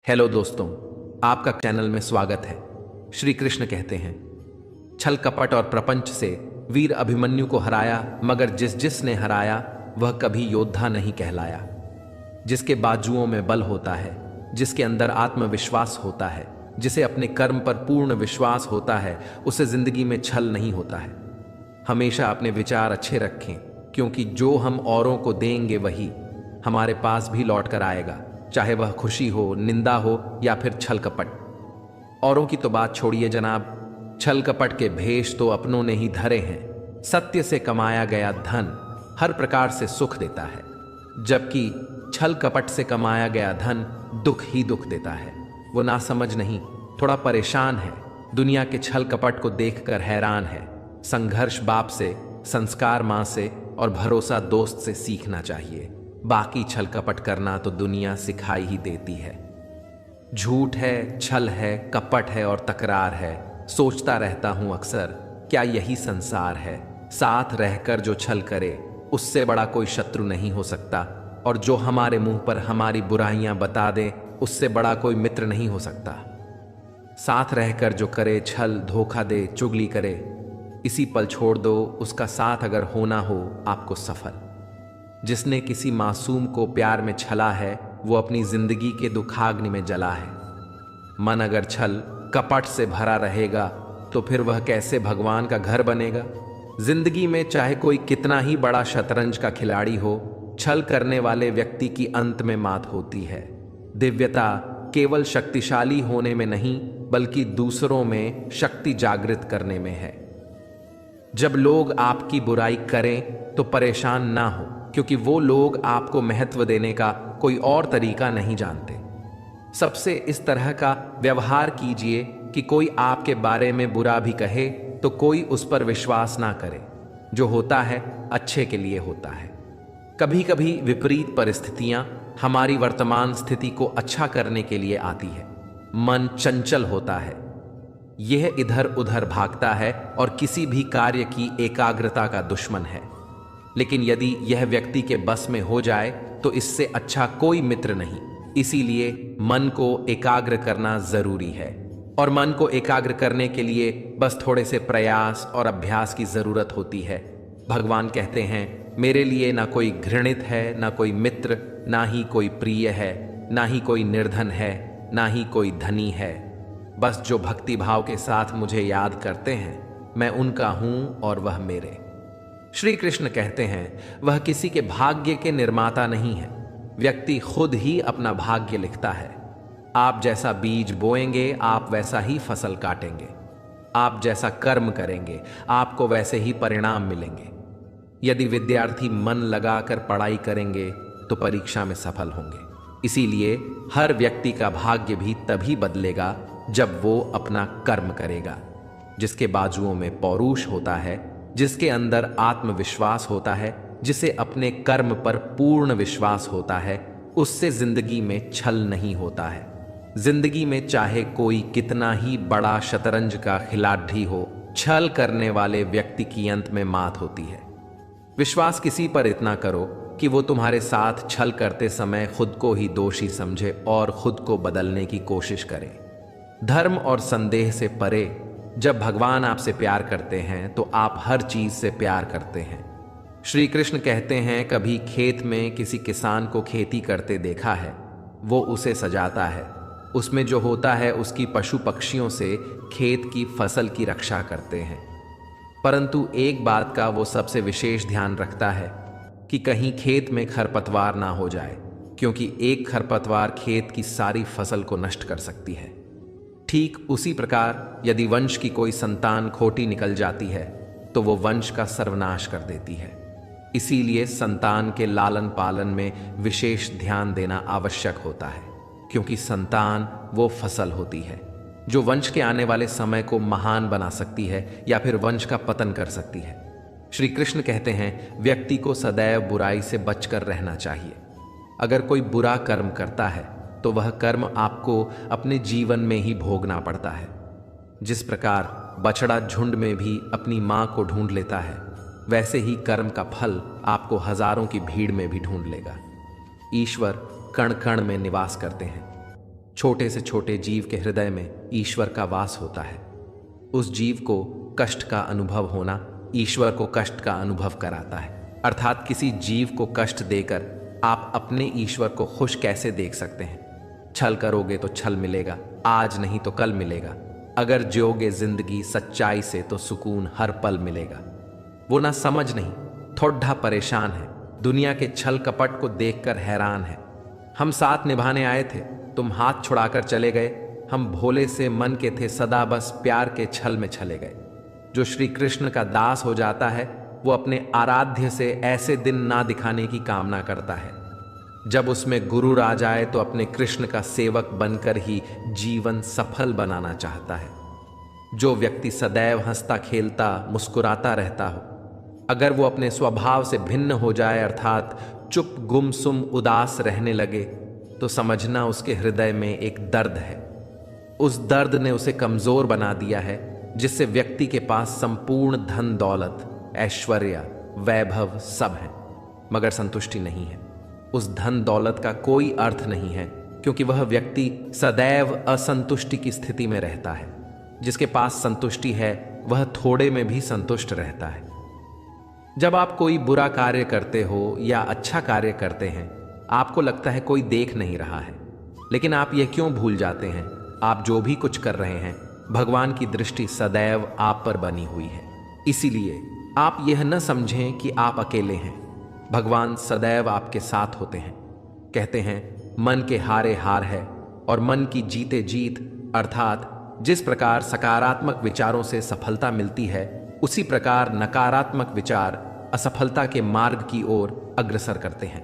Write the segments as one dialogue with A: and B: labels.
A: Hello दोस्तों, आपका channel में स्वागत है। श्री कृष्ण कहते हैं, छल कपट और प्रपंच से वीर अभिमन्यु को हराया, मगर जिसने हराया वह कभी योद्धा नहीं कहलाया। जिसके बाजुओं में बल होता है, जिसके अंदर आत्मविश्वास होता है, जिसे अपने कर्म पर पूर्ण विश्वास होता है, उसे जिंदगी में छल नहीं होता है। हमेशा अपने विचार अच्छे रखें, क्योंकि जो हम औरों को देंगे वही हमारे पास भी लौट कर आएगा, चाहे वह खुशी हो, निंदा हो या फिर छल कपट। औरों की तो बात छोड़िए जनाब, छल कपट के भेष तो अपनों ने ही धरे हैं। सत्य से कमाया गया धन हर प्रकार से सुख देता है, जबकि छल कपट से कमाया गया धन दुख ही दुख देता है। वो नासमझ नहीं, थोड़ा परेशान है, दुनिया के छल कपट को देखकर हैरान है। संघर्ष बाप से, संस्कार माँ से और भरोसा दोस्त से सीखना चाहिए। बाकी छल कपट करना तो दुनिया सिखाई ही देती है। झूठ है, छल है, कपट है और तकरार है। सोचता रहता हूं अक्सर, क्या यही संसार है? साथ रहकर जो छल करे उससे बड़ा कोई शत्रु नहीं हो सकता, और जो हमारे मुंह पर हमारी बुराइयां बता दे उससे बड़ा कोई मित्र नहीं हो सकता। साथ रहकर जो करे छल, धोखा दे, चुगली करे, इसी पल छोड़ दो उसका साथ अगर होना हो आपको सफल। जिसने किसी मासूम को प्यार में छला है, वो अपनी जिंदगी के दुखाग्नि में जला है। मन अगर छल कपट से भरा रहेगा तो फिर वह कैसे भगवान का घर बनेगा? जिंदगी में चाहे कोई कितना ही बड़ा शतरंज का खिलाड़ी हो, छल करने वाले व्यक्ति की अंत में मात होती है। दिव्यता केवल शक्तिशाली होने में नहीं, बल्कि दूसरों में शक्ति जागृत करने में है। जब लोग आपकी बुराई करें तो परेशान ना हो, क्योंकि वो लोग आपको महत्व देने का कोई और तरीका नहीं जानते। सबसे इस तरह का व्यवहार कीजिए कि कोई आपके बारे में बुरा भी कहे तो कोई उस पर विश्वास ना करे। जो होता है अच्छे के लिए होता है। कभी कभी विपरीत परिस्थितियां हमारी वर्तमान स्थिति को अच्छा करने के लिए आती है। मन चंचल होता है, यह इधर उधर भागता है और किसी भी कार्य की एकाग्रता का दुश्मन है। लेकिन यदि यह व्यक्ति के बस में हो जाए तो इससे अच्छा कोई मित्र नहीं। इसीलिए मन को एकाग्र करना जरूरी है, और मन को एकाग्र करने के लिए बस थोड़े से प्रयास और अभ्यास की जरूरत होती है। भगवान कहते हैं, मेरे लिए ना कोई घृणित है, ना कोई मित्र, ना ही कोई प्रिय है, ना ही कोई निर्धन है, ना ही कोई धनी है। बस जो भक्ति भाव के साथ मुझे याद करते हैं, मैं उनका हूं और वह मेरे। श्री कृष्ण कहते हैं, वह किसी के भाग्य के निर्माता नहीं है। व्यक्ति खुद ही अपना भाग्य लिखता है। आप जैसा बीज बोएंगे आप वैसा ही फसल काटेंगे। आप जैसा कर्म करेंगे आपको वैसे ही परिणाम मिलेंगे। यदि विद्यार्थी मन लगाकर पढ़ाई करेंगे तो परीक्षा में सफल होंगे। इसीलिए हर व्यक्ति का भाग्य भी तभी बदलेगा जब वो अपना कर्म करेगा। जिसके बाजुओं में पौरुष होता है, जिसके अंदर आत्मविश्वास होता है, जिसे अपने कर्म पर पूर्ण विश्वास होता है, उससे जिंदगी में छल नहीं होता है। जिंदगी में चाहे कोई कितना ही बड़ा शतरंज का खिलाड़ी हो, छल करने वाले व्यक्ति की अंत में मात होती है। विश्वास किसी पर इतना करो कि वो तुम्हारे साथ छल करते समय खुद को ही दोषी समझे और खुद को बदलने की कोशिश करे। धर्म और संदेह से परे जब भगवान आपसे प्यार करते हैं तो आप हर चीज से प्यार करते हैं। श्री कृष्ण कहते हैं, कभी खेत में किसी किसान को खेती करते देखा है? वो उसे सजाता है, उसमें जो होता है उसकी पशु पक्षियों से खेत की फसल की रक्षा करते हैं। परंतु एक बात का वो सबसे विशेष ध्यान रखता है कि कहीं खेत में खरपतवार ना हो जाए, क्योंकि एक खरपतवार खेत की सारी फसल को नष्ट कर सकती है। ठीक उसी प्रकार यदि वंश की कोई संतान खोटी निकल जाती है तो वो वंश का सर्वनाश कर देती है। इसीलिए संतान के लालन पालन में विशेष ध्यान देना आवश्यक होता है, क्योंकि संतान वो फसल होती है जो वंश के आने वाले समय को महान बना सकती है या फिर वंश का पतन कर सकती है। श्री कृष्ण कहते हैं, व्यक्ति को सदैव बुराई से बचकर रहना चाहिए। अगर कोई बुरा कर्म करता है तो वह कर्म आपको अपने जीवन में ही भोगना पड़ता है। जिस प्रकार बछड़ा झुंड में भी अपनी मां को ढूंढ लेता है, वैसे ही कर्म का फल आपको हजारों की भीड़ में भी ढूंढ लेगा। ईश्वर कण कण में निवास करते हैं। छोटे से छोटे जीव के हृदय में ईश्वर का वास होता है। उस जीव को कष्ट का अनुभव होना ईश्वर को कष्ट का अनुभव कराता है। अर्थात किसी जीव को कष्ट देकर आप अपने ईश्वर को खुश कैसे देख सकते हैं? छल करोगे तो छल मिलेगा, आज नहीं तो कल मिलेगा। अगर जियोगे जिंदगी सच्चाई से तो सुकून हर पल मिलेगा। वो ना समझ नहीं, थोड़ा परेशान है, दुनिया के छल कपट को देखकर हैरान है। हम साथ निभाने आए थे, तुम हाथ छुड़ाकर चले गए। हम भोले से मन के थे, सदा बस प्यार के छल में चले गए। जो श्री कृष्ण का दास हो जाता है वो अपने आराध्य से ऐसे दिन ना दिखाने की कामना करता है। जब उसमें गुरु आ जाए तो अपने कृष्ण का सेवक बनकर ही जीवन सफल बनाना चाहता है। जो व्यक्ति सदैव हंसता खेलता मुस्कुराता रहता हो, अगर वो अपने स्वभाव से भिन्न हो जाए अर्थात चुप गुमसुम उदास रहने लगे, तो समझना उसके हृदय में एक दर्द है। उस दर्द ने उसे कमजोर बना दिया है, जिससे व्यक्ति के पास संपूर्ण धन दौलत ऐश्वर्य वैभव सब है, मगर संतुष्टि नहीं है। उस धन दौलत का कोई अर्थ नहीं है, क्योंकि वह व्यक्ति सदैव असंतुष्टि की स्थिति में रहता है। जिसके पास संतुष्टि है वह थोड़े में भी संतुष्ट रहता है। जब आप कोई बुरा कार्य करते हो या अच्छा कार्य करते हैं, आपको लगता है कोई देख नहीं रहा है, लेकिन आप यह क्यों भूल जाते हैं, आप जो भी कुछ कर रहे हैं भगवान की दृष्टि सदैव आप पर बनी हुई है। इसीलिए आप यह न समझें कि आप अकेले हैं, भगवान सदैव आपके साथ होते हैं। कहते हैं मन के हारे हार है और मन की जीते जीत, अर्थात जिस प्रकार सकारात्मक विचारों से सफलता मिलती है, उसी प्रकार नकारात्मक विचार असफलता के मार्ग की ओर अग्रसर करते हैं।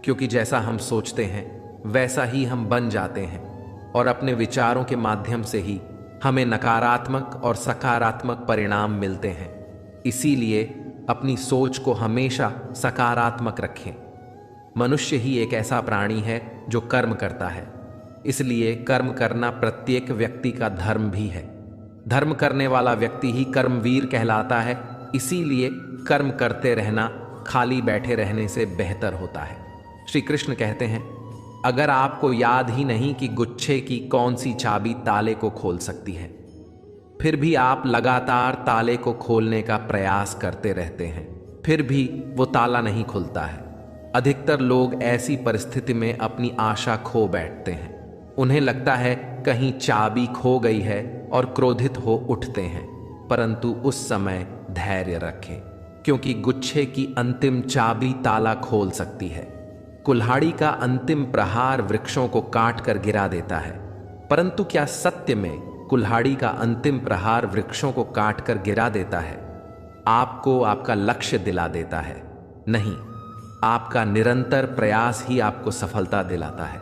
A: क्योंकि जैसा हम सोचते हैं वैसा ही हम बन जाते हैं, और अपने विचारों के माध्यम से ही हमें नकारात्मक और सकारात्मक परिणाम मिलते हैं। इसीलिए अपनी सोच को हमेशा सकारात्मक रखें। मनुष्य ही एक ऐसा प्राणी है जो कर्म करता है, इसलिए कर्म करना प्रत्येक व्यक्ति का धर्म भी है। धर्म करने वाला व्यक्ति ही कर्मवीर कहलाता है। इसीलिए कर्म करते रहना खाली बैठे रहने से बेहतर होता है। श्री कृष्ण कहते हैं, अगर आपको याद ही नहीं कि गुच्छे की कौन सी चाबी ताले को खोल सकती है, फिर भी आप लगातार ताले को खोलने का प्रयास करते रहते हैं, फिर भी वो ताला नहीं खुलता है। अधिकतर लोग ऐसी परिस्थिति में अपनी आशा खो बैठते हैं। उन्हें लगता है कहीं चाबी खो गई है और क्रोधित हो उठते हैं, परंतु उस समय धैर्य रखें, क्योंकि गुच्छे की अंतिम चाबी ताला खोल सकती है। कुल्हाड़ी का अंतिम प्रहार वृक्षों को काट कर गिरा देता है, परंतु क्या सत्य में कुल्हाड़ी का अंतिम प्रहार वृक्षों को काट कर गिरा देता है? आपको आपका लक्ष्य दिला देता है? नहीं, आपका निरंतर प्रयास ही आपको सफलता दिलाता है।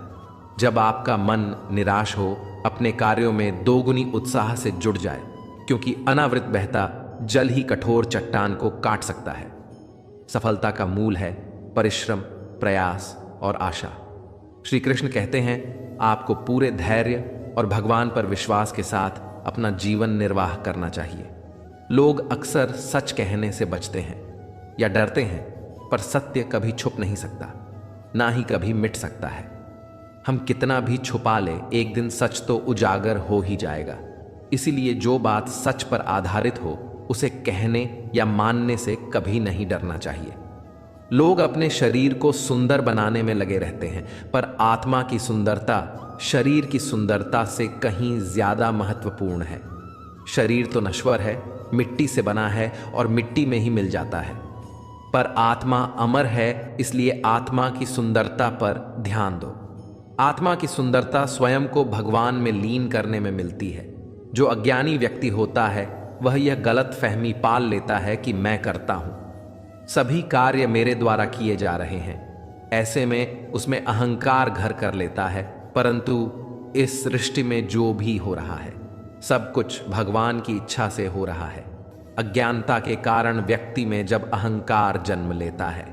A: जब आपका मन निराश हो, अपने कार्यों में दोगुनी उत्साह से जुट जाए, क्योंकि अनावृत बहता जल ही कठोर चट्टान को काट सकता है। सफलता का मूल है परिश्रम, प्रयास और आशा। श्री कृष्ण कहते हैं, आपको पूरे धैर्य और भगवान पर विश्वास के साथ अपना जीवन निर्वाह करना चाहिए। लोग अक्सर सच कहने से बचते हैं या डरते हैं, पर सत्य कभी छुप नहीं सकता, ना ही कभी मिट सकता है। हम कितना भी छुपा लें, एक दिन सच तो उजागर हो ही जाएगा। इसीलिए जो बात सच पर आधारित हो, उसे कहने या मानने से कभी नहीं डरना चाहिए। लोग अपने शरीर को सुंदर बनाने में लगे रहते हैं, पर आत्मा की सुंदरता शरीर की सुंदरता से कहीं ज्यादा महत्वपूर्ण है। शरीर तो नश्वर है, मिट्टी से बना है और मिट्टी में ही मिल जाता है, पर आत्मा अमर है। इसलिए आत्मा की सुंदरता पर ध्यान दो। आत्मा की सुंदरता स्वयं को भगवान में लीन करने में मिलती है। जो अज्ञानी व्यक्ति होता है वह यह गलत फहमी पाल लेता है कि मैं करता हूं, सभी कार्य मेरे द्वारा किए जा रहे हैं। ऐसे में उसमें अहंकार घर कर लेता है, परंतु इस सृष्टि में जो भी हो रहा है सब कुछ भगवान की इच्छा से हो रहा है। अज्ञानता के कारण व्यक्ति में जब अहंकार जन्म लेता है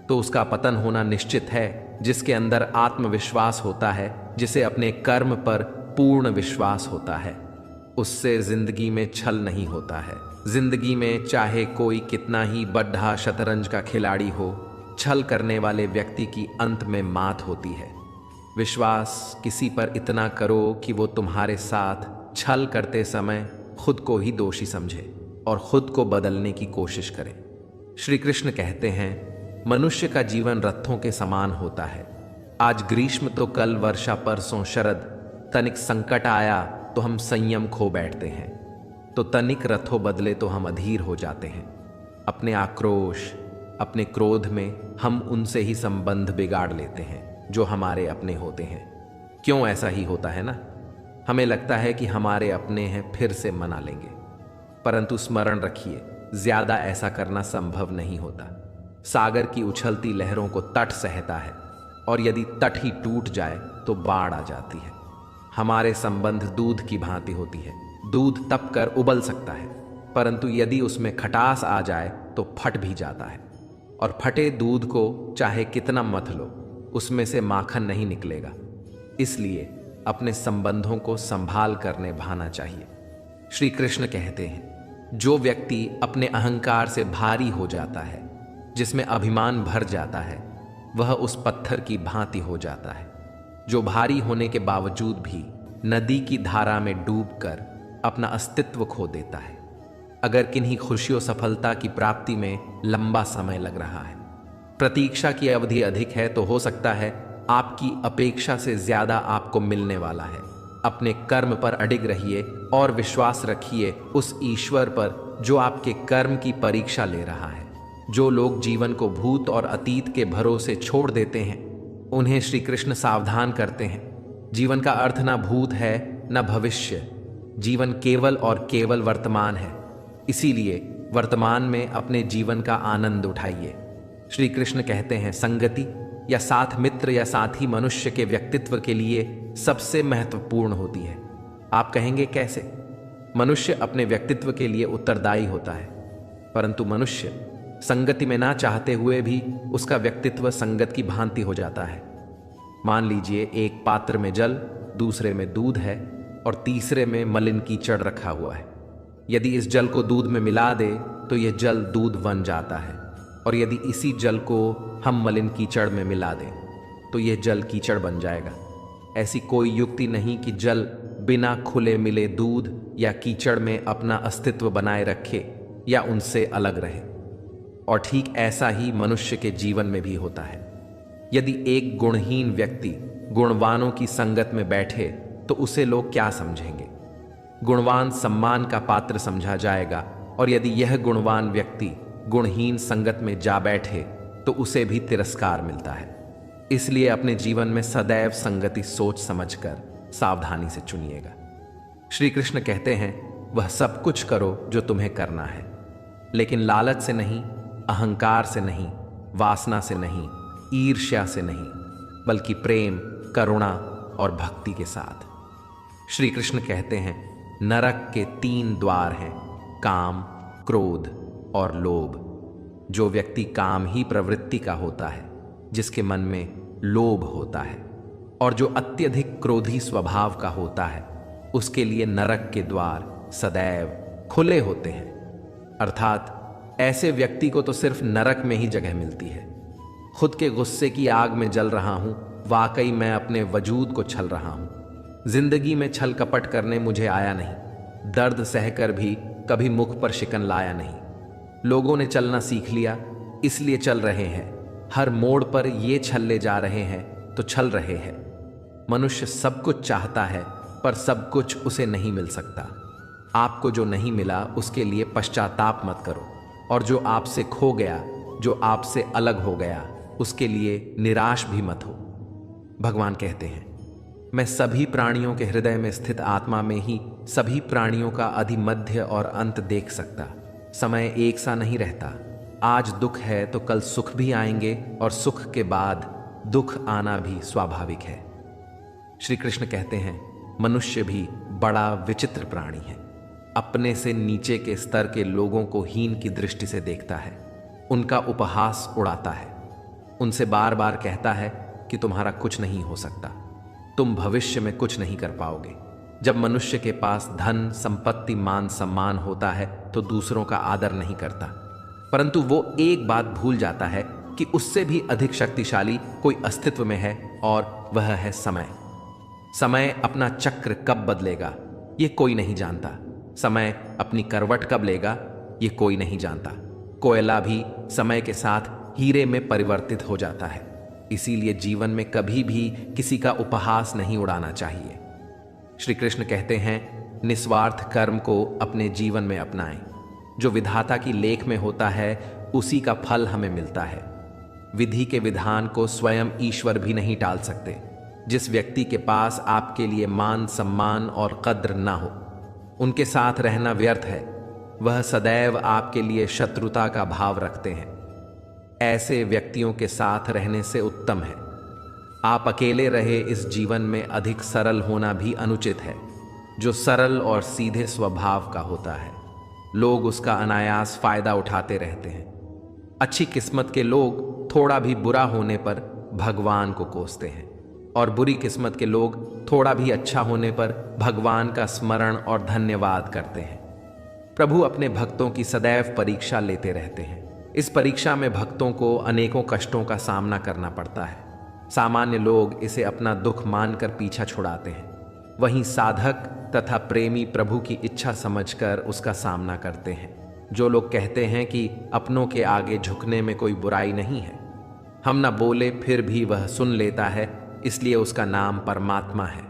A: तो उसका पतन होना निश्चित है। जिसके अंदर आत्मविश्वास होता है, जिसे अपने कर्म पर पूर्ण विश्वास होता है, उससे जिंदगी में छल नहीं होता है। जिंदगी में चाहे कोई कितना ही बड़ा शतरंज का खिलाड़ी हो, छल करने वाले व्यक्ति की अंत में मात होती है। विश्वास किसी पर इतना करो कि वो तुम्हारे साथ छल करते समय खुद को ही दोषी समझे और खुद को बदलने की कोशिश करे। श्री कृष्ण कहते हैं, मनुष्य का जीवन रथों के समान होता है। आज ग्रीष्म तो कल वर्षा, परसों शरद। तनिक संकट आया तो हम संयम खो बैठते हैं, तो तनिक रथों बदले तो हम अधीर हो जाते हैं। अपने आक्रोश, अपने क्रोध में हम उनसे ही संबंध बिगाड़ लेते हैं जो हमारे अपने होते हैं। क्यों ऐसा ही होता है ना? हमें लगता है कि हमारे अपने हैं, फिर से मना लेंगे, परंतु स्मरण रखिए, ज्यादा ऐसा करना संभव नहीं होता। सागर की उछलती लहरों को तट सहता है, और यदि तट ही टूट जाए तो बाढ़ आ जाती है। हमारे संबंध दूध की भांति होती है। दूध तप कर उबल सकता है, परंतु यदि उसमें खटास आ जाए तो फट भी जाता है, और फटे दूध को चाहे कितना मथ लो, उसमें से माखन नहीं निकलेगा। इसलिए अपने संबंधों को संभाल कर निभाना चाहिए। श्री कृष्ण कहते हैं, जो व्यक्ति अपने अहंकार से भारी हो जाता है, जिसमें अभिमान भर जाता है, वह उस पत्थर की भांति हो जाता है जो भारी होने के बावजूद भी नदी की धारा में डूबकर अपना अस्तित्व खो देता है। अगर किन्हीं खुशियों सफलता की प्राप्ति में लंबा समय लग रहा है, प्रतीक्षा की अवधि अधिक है, तो हो सकता है आपकी अपेक्षा से ज्यादा आपको मिलने वाला है। अपने कर्म पर अडिग रहिए और विश्वास रखिए उस ईश्वर पर जो आपके कर्म की परीक्षा ले रहा है। जो लोग जीवन को भूत और अतीत के भरोसे छोड़ देते हैं, उन्हें श्री कृष्ण सावधान करते हैं। जीवन का अर्थ न भूत है न भविष्य, जीवन केवल और केवल वर्तमान है। इसीलिए वर्तमान में अपने जीवन का आनंद उठाइए। श्री कृष्ण कहते हैं, संगति या साथ मित्र या साथी मनुष्य के व्यक्तित्व के लिए सबसे महत्वपूर्ण होती है। आप कहेंगे कैसे? मनुष्य अपने व्यक्तित्व के लिए उत्तरदायी होता है, परंतु मनुष्य संगति में ना चाहते हुए भी उसका व्यक्तित्व संगत की भांति हो जाता है। मान लीजिए एक पात्र में जल, दूसरे में दूध है और तीसरे में मलिन कीचड़ रखा हुआ है। यदि इस जल को दूध में मिला दे तो यह जल दूध बन जाता है, और यदि इसी जल को हम मलिन कीचड़ में मिला दें तो यह जल कीचड़ बन जाएगा। ऐसी कोई युक्ति नहीं कि जल बिना खुले मिले दूध या कीचड़ में अपना अस्तित्व बनाए रखे या उनसे अलग रहे। और ठीक ऐसा ही मनुष्य के जीवन में भी होता है। यदि एक गुणहीन व्यक्ति गुणवानों की संगत में बैठे तो उसे लोग क्या समझेंगे? गुणवान सम्मान का पात्र समझा जाएगा, और यदि यह गुणवान व्यक्ति गुणहीन संगत में जा बैठे तो उसे भी तिरस्कार मिलता है। इसलिए अपने जीवन में सदैव संगति सोच समझकर सावधानी से चुनिएगा। श्री कृष्ण कहते हैं, वह सब कुछ करो जो तुम्हें करना है, लेकिन लालच से नहीं, अहंकार से नहीं, वासना से नहीं, ईर्ष्या से नहीं, बल्कि प्रेम, करुणा और भक्ति के साथ। श्री कृष्ण कहते हैं, नरक के 3 द्वार हैं, काम, क्रोध और लोभ। जो व्यक्ति काम ही प्रवृत्ति का होता है, जिसके मन में लोभ होता है, और जो अत्यधिक क्रोधी स्वभाव का होता है, उसके लिए नरक के द्वार सदैव खुले होते हैं। अर्थात ऐसे व्यक्ति को तो सिर्फ नरक में ही जगह मिलती है। खुद के गुस्से की आग में जल रहा हूं, वाकई मैं अपने वजूद को छल रहा हूं। जिंदगी में छल कपट करने मुझे आया नहीं, दर्द सहकर भी कभी मुख पर शिकन लाया नहीं। लोगों ने चलना सीख लिया, इसलिए चल रहे हैं। हर मोड़ पर ये छल्ले जा रहे हैं तो छल रहे हैं। मनुष्य सब कुछ चाहता है, पर सब कुछ उसे नहीं मिल सकता। आपको जो नहीं मिला उसके लिए पश्चाताप मत करो, और जो आपसे खो गया, जो आपसे अलग हो गया, उसके लिए निराश भी मत हो। भगवान कहते हैं, मैं सभी प्राणियों के हृदय में स्थित आत्मा में ही सभी प्राणियों का आदि, मध्य और अंत देख सकता। समय एक सा नहीं रहता। आज दुख है तो कल सुख भी आएंगे, और सुख के बाद दुख आना भी स्वाभाविक है। श्री कृष्ण कहते हैं, मनुष्य भी बड़ा विचित्र प्राणी है। अपने से नीचे के स्तर के लोगों को हीन की दृष्टि से देखता है, उनका उपहास उड़ाता है, उनसे बार बार कहता है कि तुम्हारा कुछ नहीं हो सकता, तुम भविष्य में कुछ नहीं कर पाओगे। जब मनुष्य के पास धन, संपत्ति, मान सम्मान होता है तो दूसरों का आदर नहीं करता, परंतु वो एक बात भूल जाता है कि उससे भी अधिक शक्तिशाली कोई अस्तित्व में है, और वह है समय। समय अपना चक्र कब बदलेगा ये कोई नहीं जानता। समय अपनी करवट कब लेगा ये कोई नहीं जानता। कोयला भी समय के साथ हीरे में परिवर्तित हो जाता है। इसीलिए जीवन में कभी भी किसी का उपहास नहीं उड़ाना चाहिए। श्री कृष्ण कहते हैं, निस्वार्थ कर्म को अपने जीवन में अपनाएं। जो विधाता की लेख में होता है उसी का फल हमें मिलता है। विधि के विधान को स्वयं ईश्वर भी नहीं टाल सकते। जिस व्यक्ति के पास आपके लिए मान सम्मान और कद्र ना हो, उनके साथ रहना व्यर्थ है। वह सदैव आपके लिए शत्रुता का भाव रखते हैं। ऐसे व्यक्तियों के साथ रहने से उत्तम है आप अकेले रहे। इस जीवन में अधिक सरल होना भी अनुचित है। जो सरल और सीधे स्वभाव का होता है, लोग उसका अनायास फायदा उठाते रहते हैं। अच्छी किस्मत के लोग थोड़ा भी बुरा होने पर भगवान को कोसते हैं, और बुरी किस्मत के लोग थोड़ा भी अच्छा होने पर भगवान का स्मरण और धन्यवाद करते हैं। प्रभु अपने भक्तों की सदैव परीक्षा लेते रहते हैं। इस परीक्षा में भक्तों को अनेकों कष्टों का सामना करना पड़ता है। सामान्य लोग इसे अपना दुख मानकर पीछा छुड़ाते हैं, वहीं साधक तथा प्रेमी प्रभु की इच्छा समझकर उसका सामना करते हैं। जो लोग कहते हैं कि अपनों के आगे झुकने में कोई बुराई नहीं है, हम न बोले फिर भी वह सुन लेता है, इसलिए उसका नाम परमात्मा है।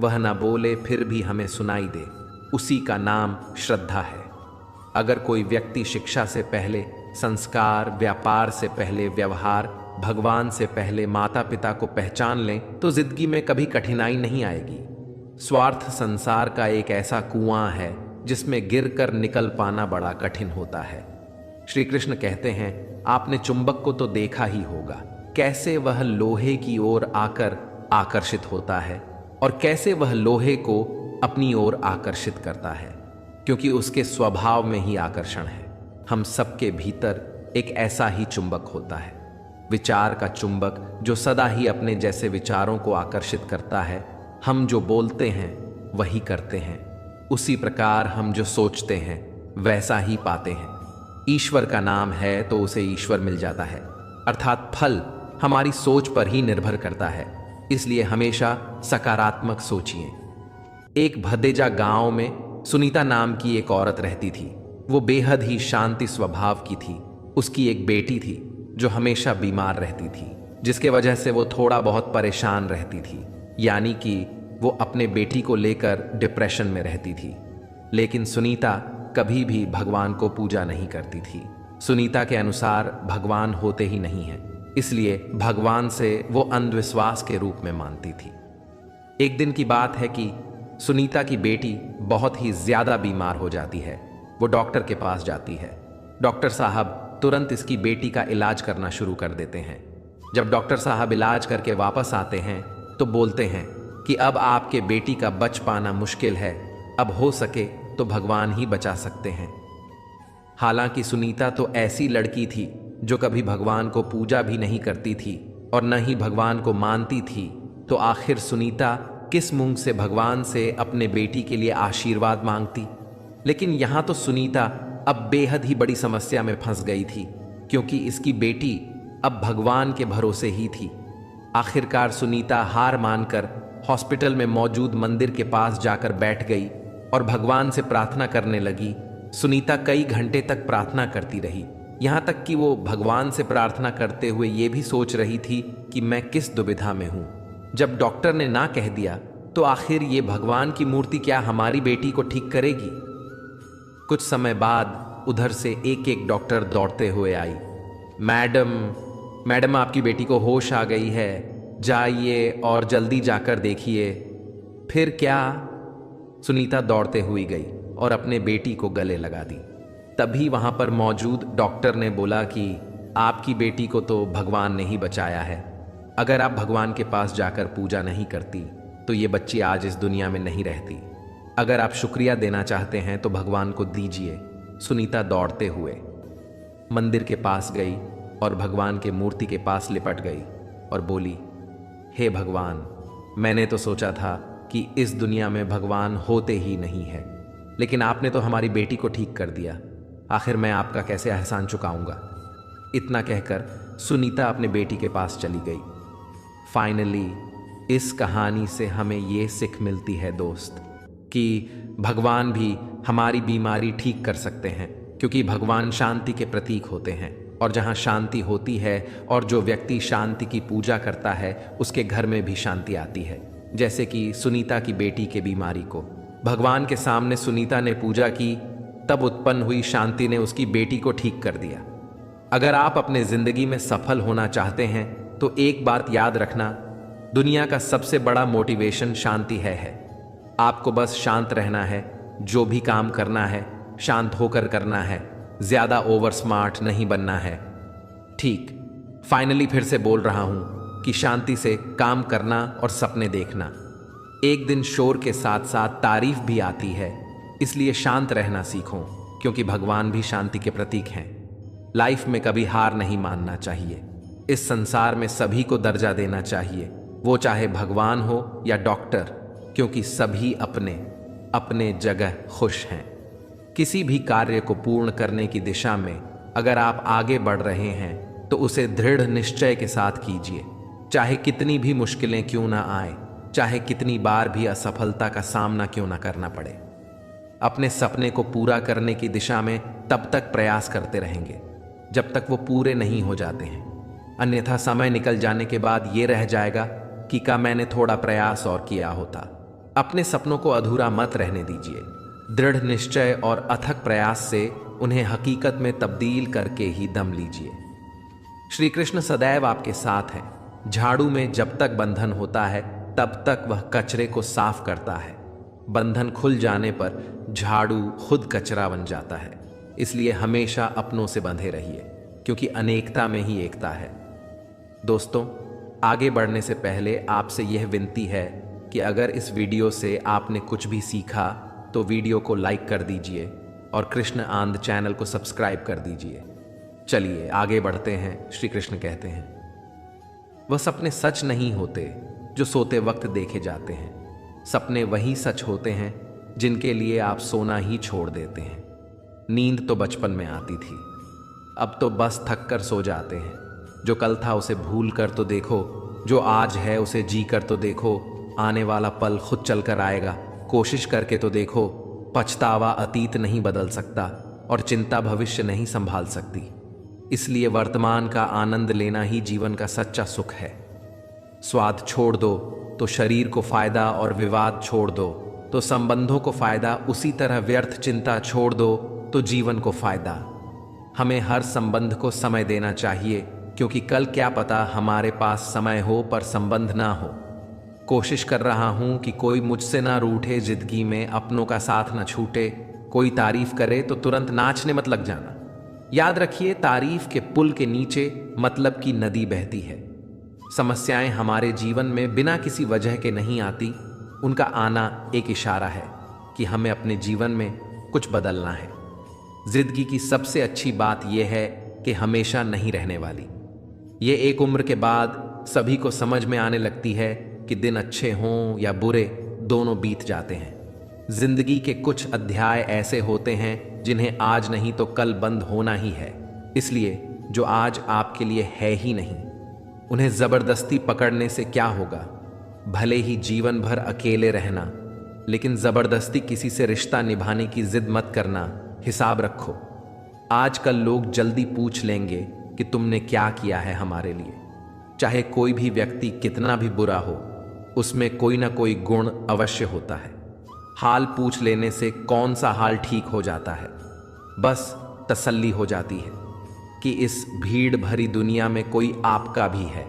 A: वह न बोले फिर भी हमें सुनाई दे, उसी का नाम श्रद्धा है। अगर कोई व्यक्ति शिक्षा से पहले संस्कार, व्यापार से पहले व्यवहार, भगवान से पहले माता पिता को पहचान लें तो जिंदगी में कभी कठिनाई नहीं आएगी। स्वार्थ संसार का एक ऐसा कुआं है जिसमें गिरकर निकल पाना बड़ा कठिन होता है। श्री कृष्ण कहते हैं, आपने चुंबक को तो देखा ही होगा, कैसे वह लोहे की ओर आकर आकर्षित होता है और कैसे वह लोहे को अपनी ओर आकर्षित करता है, क्योंकि उसके स्वभाव में ही आकर्षण है। हम सबके भीतर एक ऐसा ही चुंबक होता है, विचार का चुंबक, जो सदा ही अपने जैसे विचारों को आकर्षित करता है। हम जो बोलते हैं वही करते हैं, उसी प्रकार हम जो सोचते हैं वैसा ही पाते हैं। ईश्वर का नाम है तो उसे ईश्वर मिल जाता है, अर्थात फल हमारी सोच पर ही निर्भर करता है। इसलिए हमेशा सकारात्मक सोचिए। एक भदेजा गांव में सुनीता नाम की एक औरत रहती थी। वो बेहद ही शांति स्वभाव की थी। उसकी एक बेटी थी जो हमेशा बीमार रहती थी, जिसके वजह से वो थोड़ा बहुत परेशान रहती थी, यानी कि वो अपने बेटी को लेकर डिप्रेशन में रहती थी। लेकिन सुनीता कभी भी भगवान को पूजा नहीं करती थी। सुनीता के अनुसार भगवान होते ही नहीं हैं, इसलिए भगवान से वो अंधविश्वास के रूप में मानती थी। एक दिन की बात है कि सुनीता की बेटी बहुत ही ज्यादा बीमार हो जाती है। वो डॉक्टर के पास जाती है। डॉक्टर साहब तुरंत इसकी बेटी का इलाज करना शुरू कर देते हैं। जब डॉक्टर साहब इलाज करके वापस आते हैं तो बोलते हैं कि अब आपके बेटी का बच पाना मुश्किल है, अब हो सके तो भगवान ही बचा सकते हैं। हालांकि सुनीता तो ऐसी लड़की थी जो कभी भगवान को पूजा भी नहीं करती थी और न ही भगवान को मानती थी, तो आखिर सुनीता किस मुंह से भगवान से अपने बेटी के लिए आशीर्वाद मांगती। लेकिन यहाँ तो सुनीता अब बेहद ही बड़ी समस्या में फंस गई थी, क्योंकि इसकी बेटी अब भगवान के भरोसे ही थी। आखिरकार सुनीता हार मानकर हॉस्पिटल में मौजूद मंदिर के पास जाकर बैठ गई और भगवान से प्रार्थना करने लगी। सुनीता कई घंटे तक प्रार्थना करती रही, यहाँ तक कि वो भगवान से प्रार्थना करते हुए ये भी सोच रही थी कि मैं किस दुविधा में हूँ। जब डॉक्टर ने ना कह दिया तो आखिर ये भगवान की मूर्ति क्या हमारी बेटी को ठीक करेगी। कुछ समय बाद उधर से एक एक डॉक्टर दौड़ते हुए आई। मैडम आपकी बेटी को होश आ गई है, जाइए और जल्दी जाकर देखिए। फिर क्या? सुनीता दौड़ते हुई गई और अपने बेटी को गले लगा दी। तभी वहां पर मौजूद डॉक्टर ने बोला कि आपकी बेटी को तो भगवान ने ही बचाया है। अगर आप भगवान के पास जाकर पूजा नहीं करती तो ये बच्ची आज इस दुनिया में नहीं रहती। अगर आप शुक्रिया देना चाहते हैं तो भगवान को दीजिए। सुनीता दौड़ते हुए मंदिर के पास गई और भगवान के मूर्ति के पास लिपट गई और बोली, हे भगवान, मैंने तो सोचा था कि इस दुनिया में भगवान होते ही नहीं है, लेकिन आपने तो हमारी बेटी को ठीक कर दिया। आखिर मैं आपका कैसे एहसान चुकाऊंगा। इतना कहकर सुनीता अपने बेटी के पास चली गई। फाइनली इस कहानी से हमें ये सीख मिलती है दोस्त कि भगवान भी हमारी बीमारी ठीक कर सकते हैं, क्योंकि भगवान शांति के प्रतीक होते हैं। और जहाँ शांति होती है और जो व्यक्ति शांति की पूजा करता है उसके घर में भी शांति आती है। जैसे कि सुनीता की बेटी के बीमारी को भगवान के सामने सुनीता ने पूजा की, तब उत्पन्न हुई शांति ने उसकी बेटी को ठीक कर दिया। अगर आप अपने जिंदगी में सफल होना चाहते हैं तो एक बात याद रखना, दुनिया का सबसे बड़ा मोटिवेशन शांति है। आपको बस शांत रहना है, जो भी काम करना है शांत होकर करना है, ज्यादा ओवर स्मार्ट नहीं बनना है। ठीक, फाइनली फिर से बोल रहा हूं कि शांति से काम करना और सपने देखना। एक दिन शोर के साथ साथ तारीफ भी आती है, इसलिए शांत रहना सीखो, क्योंकि भगवान भी शांति के प्रतीक हैं। लाइफ में कभी हार नहीं मानना चाहिए। इस संसार में सभी को दर्जा देना चाहिए, वो चाहे भगवान हो या डॉक्टर, क्योंकि सभी अपने अपने जगह खुश हैं। किसी भी कार्य को पूर्ण करने की दिशा में अगर आप आगे बढ़ रहे हैं तो उसे दृढ़ निश्चय के साथ कीजिए, चाहे कितनी भी मुश्किलें क्यों ना आए, चाहे कितनी बार भी असफलता का सामना क्यों ना करना पड़े। अपने सपने को पूरा करने की दिशा में तब तक प्रयास करते रहेंगे जब तक वो पूरे नहीं हो जाते हैं, अन्यथा समय निकल जाने के बाद ये रह जाएगा कि का मैंने थोड़ा प्रयास और किया होता। अपने सपनों को अधूरा मत रहने दीजिए। दृढ़ निश्चय और अथक प्रयास से उन्हें हकीकत में तब्दील करके ही दम लीजिए। श्री कृष्ण सदैव आपके साथ हैं। झाड़ू में जब तक बंधन होता है तब तक वह कचरे को साफ करता है। बंधन खुल जाने पर झाड़ू खुद कचरा बन जाता है। इसलिए हमेशा अपनों से बंधे रहिए, क्योंकि अनेकता में ही एकता है। दोस्तों, आगे बढ़ने से पहले आपसे यह विनती है कि अगर इस वीडियो से आपने कुछ भी सीखा तो वीडियो को लाइक कर दीजिए और कृष्ण आनंद चैनल को सब्सक्राइब कर दीजिए। चलिए आगे बढ़ते हैं। श्री कृष्ण कहते हैं, वह सपने सच नहीं होते जो सोते वक्त देखे जाते हैं। सपने वही सच होते हैं जिनके लिए आप सोना ही छोड़ देते हैं। नींद तो बचपन में आती थी, अब तो बस थक कर सो जाते हैं। जो कल था उसे भूल कर तो देखो, जो आज है उसे जी कर तो देखो। आने वाला पल खुद चल कर आएगा, कोशिश करके तो देखो। पछतावा अतीत नहीं बदल सकता और चिंता भविष्य नहीं संभाल सकती। इसलिए वर्तमान का आनंद लेना ही जीवन का सच्चा सुख है। स्वाद छोड़ दो तो शरीर को फायदा, और विवाद छोड़ दो तो संबंधों को फायदा। उसी तरह व्यर्थ चिंता छोड़ दो तो जीवन को फायदा। हमें हर संबंध को समय देना चाहिए, क्योंकि कल क्या पता हमारे पास समय हो पर संबंध ना हो। कोशिश कर रहा हूं कि कोई मुझसे ना रूठे, जिंदगी में अपनों का साथ ना छूटे। कोई तारीफ करे तो तुरंत नाचने मत लग जाना। याद रखिए, तारीफ के पुल के नीचे मतलब की नदी बहती है। समस्याएं हमारे जीवन में बिना किसी वजह के नहीं आती, उनका आना एक इशारा है कि हमें अपने जीवन में कुछ बदलना है। जिंदगी की सबसे अच्छी बात यह है कि हमेशा नहीं रहने वाली। ये एक उम्र के बाद सभी को समझ में आने लगती है कि दिन अच्छे हों या बुरे, दोनों बीत जाते हैं। जिंदगी के कुछ अध्याय ऐसे होते हैं जिन्हें आज नहीं तो कल बंद होना ही है। इसलिए जो आज आपके लिए है ही नहीं, उन्हें जबरदस्ती पकड़ने से क्या होगा। भले ही जीवन भर अकेले रहना, लेकिन जबरदस्ती किसी से रिश्ता निभाने की जिद मत करना। हिसाब रखो, आजकल लोग जल्दी पूछ लेंगे कि तुमने क्या किया है हमारे लिए। चाहे कोई भी व्यक्ति कितना भी बुरा हो, उसमें कोई ना कोई गुण अवश्य होता है। हाल पूछ लेने से कौन सा हाल ठीक हो जाता है। बस तसल्ली हो जाती है कि इस भीड़ भरी दुनिया में कोई आपका भी है।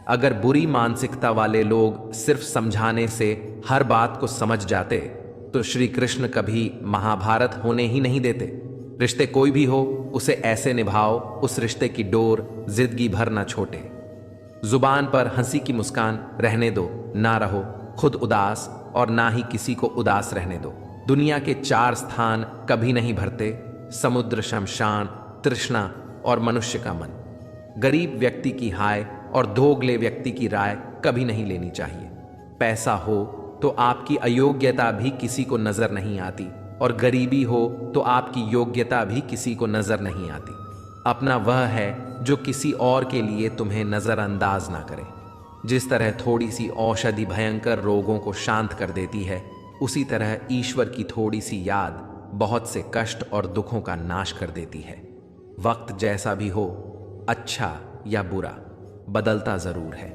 A: अगर बुरी मानसिकता वाले लोग सिर्फ समझाने से हर बात को समझ जाते तो श्री कृष्ण कभी महाभारत होने ही नहीं देते। रिश्ते कोई भी हो, उसे ऐसे निभाओ उस रिश्ते की डोर जिंदगी भर ना छोटे। जुबान पर हंसी की मुस्कान रहने दो, ना रहो खुद उदास और ना ही किसी को उदास रहने दो। दुनिया के 4 स्थान कभी नहीं भरते: समुद्र, शमशान, तृष्णा और मनुष्य का मन। गरीब व्यक्ति की हाय और दोगले व्यक्ति की राय कभी नहीं लेनी चाहिए। पैसा हो तो आपकी अयोग्यता भी किसी को नजर नहीं आती, और गरीबी हो तो आपकी योग्यता भी किसी को नजर नहीं आती। अपना वह है जो किसी और के लिए तुम्हें नजरअंदाज ना करे। जिस तरह थोड़ी सी औषधि भयंकर रोगों को शांत कर देती है, उसी तरह ईश्वर की थोड़ी सी याद बहुत से कष्ट और दुखों का नाश कर देती है। वक्त जैसा भी हो, अच्छा या बुरा, बदलता जरूर है।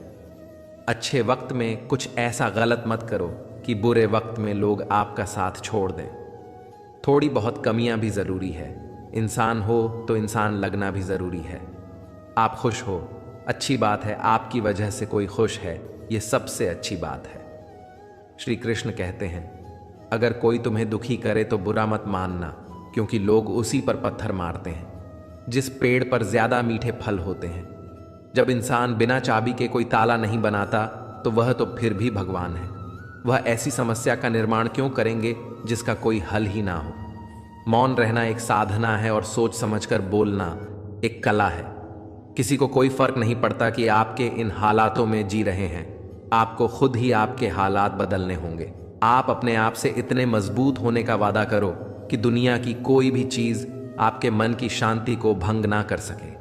A: अच्छे वक्त में कुछ ऐसा गलत मत करो कि बुरे वक्त में लोग आपका साथ छोड़ दें। थोड़ी बहुत कमियां भी जरूरी है। इंसान हो तो इंसान लगना भी जरूरी है। आप खुश हो, अच्छी बात है। आपकी वजह से कोई खुश है, यह सबसे अच्छी बात है। श्री कृष्ण कहते हैं, अगर कोई तुम्हें दुखी करे तो बुरा मत मानना, क्योंकि लोग उसी पर पत्थर मारते हैं जिस पेड़ पर ज्यादा मीठे फल होते हैं। जब इंसान बिना चाबी के कोई ताला नहीं बनाता तो वह तो फिर भी भगवान है। वह ऐसी समस्या का निर्माण क्यों करेंगे जिसका कोई हल ही ना हो। मौन रहना एक साधना है और सोच समझकर बोलना एक कला है। किसी को कोई फर्क नहीं पड़ता कि आपके इन हालातों में जी रहे हैं। आपको खुद ही आपके हालात बदलने होंगे। आप अपने आप से इतने मजबूत होने का वादा करो कि दुनिया की कोई भी चीज आपके मन की शांति को भंग ना कर सके।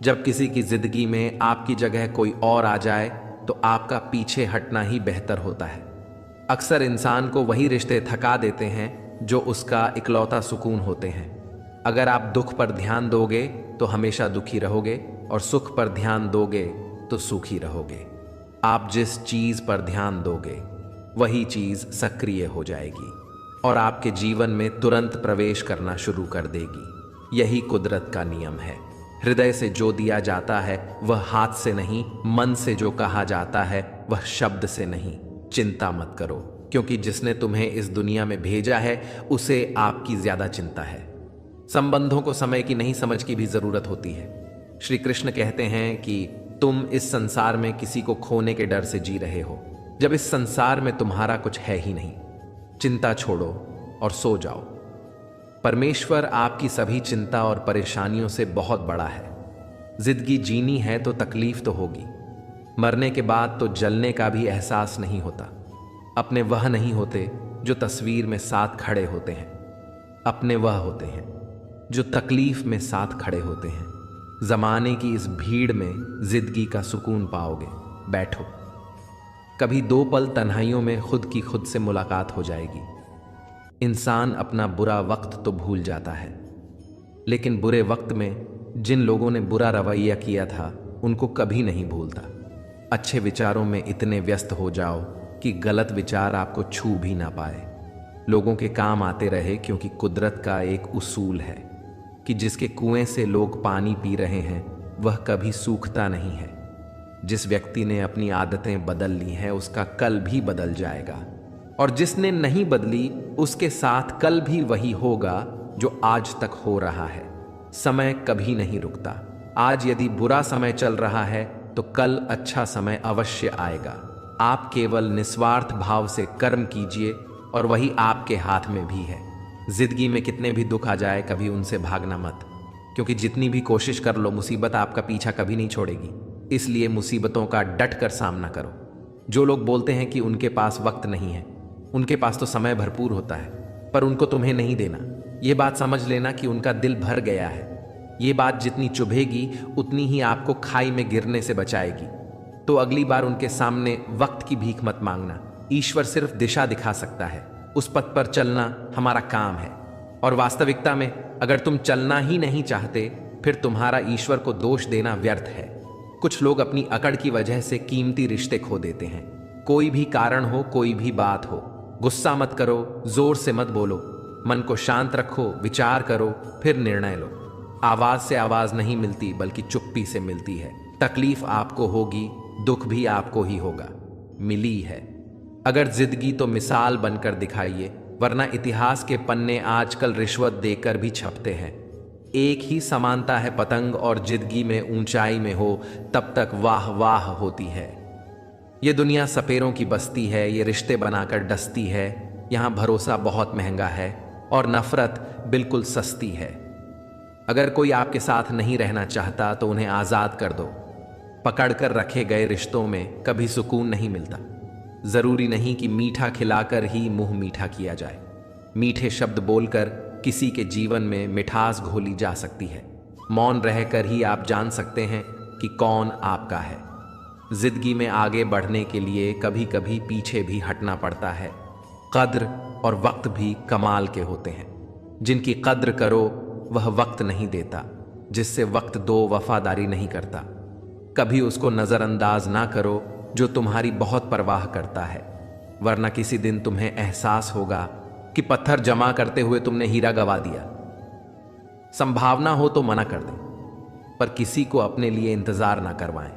A: जब किसी की जिंदगी में आपकी जगह कोई और आ जाए तो आपका पीछे हटना ही बेहतर होता है। अक्सर इंसान को वही रिश्ते थका देते हैं जो उसका इकलौता सुकून होते हैं। अगर आप दुख पर ध्यान दोगे तो हमेशा दुखी रहोगे, और सुख पर ध्यान दोगे तो सुखी रहोगे। आप जिस चीज पर ध्यान दोगे वही चीज सक्रिय हो जाएगी और आपके जीवन में तुरंत प्रवेश करना शुरू कर देगी। यही कुदरत का नियम है। हृदय से जो दिया जाता है वह हाथ से नहीं, मन से जो कहा जाता है वह शब्द से नहीं। चिंता मत करो, क्योंकि जिसने तुम्हें इस दुनिया में भेजा है उसे आपकी ज्यादा चिंता है। संबंधों को समय की नहीं, समझ की भी जरूरत होती है। श्री कृष्ण कहते हैं कि तुम इस संसार में किसी को खोने के डर से जी रहे हो, जब इस संसार में तुम्हारा कुछ है ही नहीं। चिंता छोड़ो और सो जाओ। परमेश्वर आपकी सभी चिंता और परेशानियों से बहुत बड़ा है। जिंदगी जीनी है तो तकलीफ तो होगी। मरने के बाद तो जलने का भी एहसास नहीं होता। अपने वह नहीं होते जो तस्वीर में साथ खड़े होते हैं, अपने वह होते हैं जो तकलीफ में साथ खड़े होते हैं। जमाने की इस भीड़ में जिंदगी का सुकून पाओगे। बैठो, कभी दो पल तन्हाइयों में खुद की खुद से मुलाकात हो जाएगी। इंसान अपना बुरा वक्त तो भूल जाता है, लेकिन बुरे वक्त में जिन लोगों ने बुरा रवैया किया था उनको कभी नहीं भूलता। अच्छे विचारों में इतने व्यस्त हो जाओ कि गलत विचार आपको छू भी ना पाए। लोगों के काम आते रहे, क्योंकि कुदरत का एक उसूल है कि जिसके कुएं से लोग पानी पी रहे हैं वह कभी सूखता नहीं है। जिस व्यक्ति ने अपनी आदतें बदल ली हैं उसका कल भी बदल जाएगा, और जिसने नहीं बदली उसके साथ कल भी वही होगा जो आज तक हो रहा है। समय कभी नहीं रुकता। आज यदि बुरा समय चल रहा है तो कल अच्छा समय अवश्य आएगा। आप केवल निस्वार्थ भाव से कर्म कीजिए और वही आपके हाथ में भी है। जिंदगी में कितने भी दुख आ जाए कभी उनसे भागना मत, क्योंकि जितनी भी कोशिश कर लो मुसीबत आपका पीछा कभी नहीं छोड़ेगी। इसलिए मुसीबतों का डट कर सामना करो। जो लोग बोलते हैं कि उनके पास वक्त नहीं है, उनके पास तो समय भरपूर होता है, पर उनको तुम्हें नहीं देना। ये बात समझ लेना कि उनका दिल भर गया है। ये बात जितनी चुभेगी उतनी ही आपको खाई में गिरने से बचाएगी। तो अगली बार उनके सामने वक्त की भीख मत मांगना। ईश्वर सिर्फ दिशा दिखा सकता है, उस पथ पर चलना हमारा काम है। और वास्तविकता में अगर तुम चलना ही नहीं चाहते फिर तुम्हारा ईश्वर को दोष देना व्यर्थ है। कुछ लोग अपनी अकड़ की वजह से कीमती रिश्ते खो देते हैं। कोई भी कारण हो, कोई भी बात हो, गुस्सा मत करो, जोर से मत बोलो, मन को शांत रखो, विचार करो, फिर निर्णय लो। आवाज से आवाज नहीं मिलती बल्कि चुप्पी से मिलती है। तकलीफ आपको होगी, दुख भी आपको ही होगा। मिली है। अगर जिंदगी तो मिसाल बनकर दिखाइए, वरना इतिहास के पन्ने आजकल रिश्वत देकर भी छपते हैं। एक ही समानता है पतंग और जिंदगी में ऊंचाई में हो तब तक वाह वाह होती है। ये दुनिया सपेरों की बस्ती है, ये रिश्ते बनाकर डसती है। यहाँ भरोसा बहुत महंगा है और नफरत बिल्कुल सस्ती है। अगर कोई आपके साथ नहीं रहना चाहता तो उन्हें आज़ाद कर दो। पकड़कर रखे गए रिश्तों में कभी सुकून नहीं मिलता। जरूरी नहीं कि मीठा खिलाकर ही मुंह मीठा किया जाए। मीठे शब्द बोलकर किसी के जीवन में मिठास घोली जा सकती है। मौन रहकर ही आप जान सकते हैं कि कौन आपका है। जिंदगी में आगे बढ़ने के लिए कभी कभी पीछे भी हटना पड़ता है। कद्र और वक्त भी कमाल के होते हैं। जिनकी कद्र करो वह वक्त नहीं देता, जिससे वक्त दो वफादारी नहीं करता। कभी उसको नज़रअंदाज ना करो जो तुम्हारी बहुत परवाह करता है, वरना किसी दिन तुम्हें एहसास होगा कि पत्थर जमा करते हुए तुमने हीरा गवा दिया। संभावना हो तो मना कर दें, पर किसी को अपने लिए इंतजार ना करवाएं।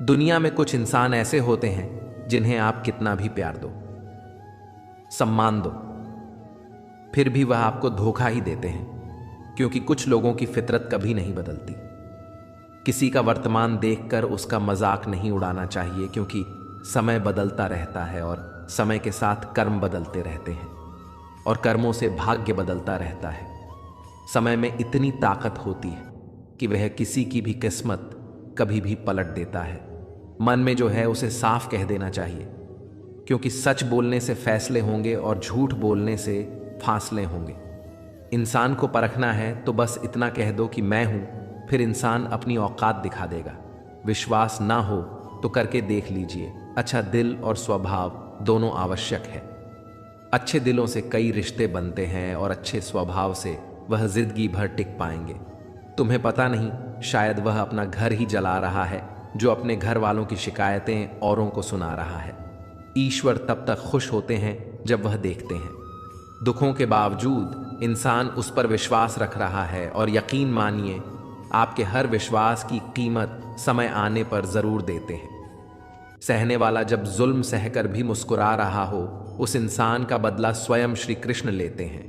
A: दुनिया में कुछ इंसान ऐसे होते हैं जिन्हें आप कितना भी प्यार दो, सम्मान दो, फिर भी वह आपको धोखा ही देते हैं, क्योंकि कुछ लोगों की फितरत कभी नहीं बदलती। किसी का वर्तमान देखकर उसका मजाक नहीं उड़ाना चाहिए, क्योंकि समय बदलता रहता है और समय के साथ कर्म बदलते रहते हैं और कर्मों से भाग्य बदलता रहता है। समय में इतनी ताकत होती है कि वह किसी की भी किस्मत कभी भी पलट देता है। मन में जो है उसे साफ कह देना चाहिए, क्योंकि सच बोलने से फैसले होंगे और झूठ बोलने से फासले होंगे। इंसान को परखना है तो बस इतना कह दो कि मैं हूं, फिर इंसान अपनी औकात दिखा देगा। विश्वास ना हो तो करके देख लीजिए। अच्छा दिल और स्वभाव दोनों आवश्यक है। अच्छे दिलों से कई रिश्ते बनते हैं और अच्छे स्वभाव से वह जिंदगी भर टिक पाएंगे। तुम्हें पता नहीं, शायद वह अपना घर ही जला रहा है जो अपने घर वालों की शिकायतें औरों को सुना रहा है। ईश्वर तब तक खुश होते हैं जब वह देखते हैं। दुखों के बावजूद इंसान उस पर विश्वास रख रहा है, और यकीन मानिए आपके हर विश्वास की कीमत समय आने पर जरूर देते हैं। सहने वाला जब जुल्म सहकर भी मुस्कुरा रहा हो, उस इंसान का बदला स्वयं श्री कृष्ण लेते हैं।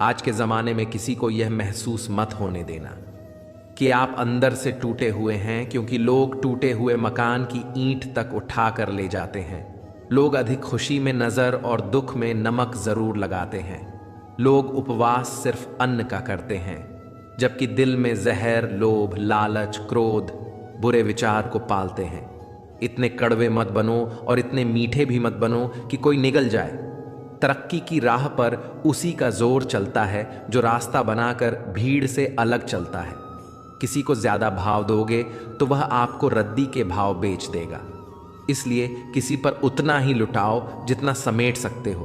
A: आज के ज़माने में किसी को यह महसूस मत होने देना कि आप अंदर से टूटे हुए हैं, क्योंकि लोग टूटे हुए मकान की ईंट तक उठा कर ले जाते हैं। लोग अधिक खुशी में नज़र और दुख में नमक ज़रूर लगाते हैं। लोग उपवास सिर्फ अन्न का करते हैं, जबकि दिल में जहर, लोभ, लालच, क्रोध, बुरे विचार को पालते हैं। इतने कड़वे मत बनो और इतने मीठे भी मत बनो कि कोई निगल जाए। तरक्की की राह पर उसी का जोर चलता है जो रास्ता बनाकर भीड़ से अलग चलता है। किसी को ज्यादा भाव दोगे तो वह आपको रद्दी के भाव बेच देगा। इसलिए किसी पर उतना ही लुटाओ जितना समेट सकते हो।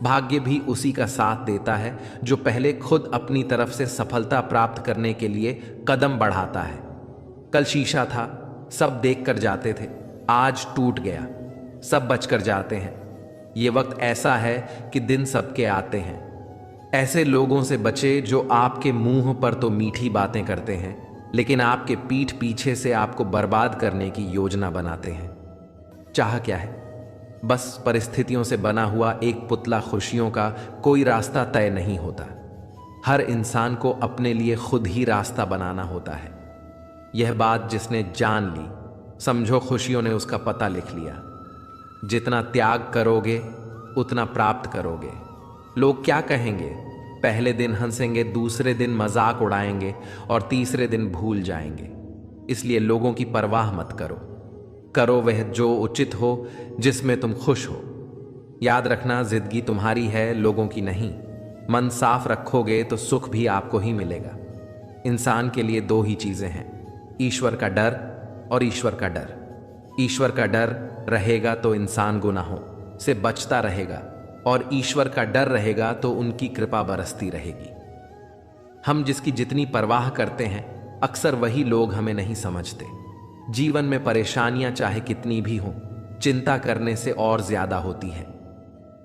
A: भाग्य भी उसी का साथ देता है जो पहले खुद अपनी तरफ से सफलता प्राप्त करने के लिए कदम बढ़ाता है। कल शीशा था, सब देख कर जाते थे, आज टूट गया, सब बचकर जाते हैं। ये वक्त ऐसा है कि दिन सबके आते हैं। ऐसे लोगों से बचे जो आपके मुंह पर तो मीठी बातें करते हैं, लेकिन आपके पीठ पीछे से आपको बर्बाद करने की योजना बनाते हैं। चाह क्या है? बस परिस्थितियों से बना हुआ एक पुतला। खुशियों का कोई रास्ता तय नहीं होता। हर इंसान को अपने लिए खुद ही रास्ता बनाना होता है। यह बात जिसने जान ली, समझो खुशियों ने उसका पता लिख लिया। जितना त्याग करोगे उतना प्राप्त करोगे। लोग क्या कहेंगे? पहले दिन हंसेंगे, दूसरे दिन मजाक उड़ाएंगे और तीसरे दिन भूल जाएंगे। इसलिए लोगों की परवाह मत करो। करो वह जो उचित हो, जिसमें तुम खुश हो। याद रखना, जिंदगी तुम्हारी है, लोगों की नहीं। मन साफ रखोगे तो सुख भी आपको ही मिलेगा। इंसान के लिए दो ही चीजें हैं, ईश्वर का डर और ईश्वर का डर। ईश्वर का डर रहेगा तो इंसान गुनाहों से बचता रहेगा, और ईश्वर का डर रहेगा तो उनकी कृपा बरसती रहेगी। हम जिसकी जितनी परवाह करते हैं, अक्सर वही लोग हमें नहीं समझते। जीवन में परेशानियां चाहे कितनी भी हों, चिंता करने से और ज्यादा होती है,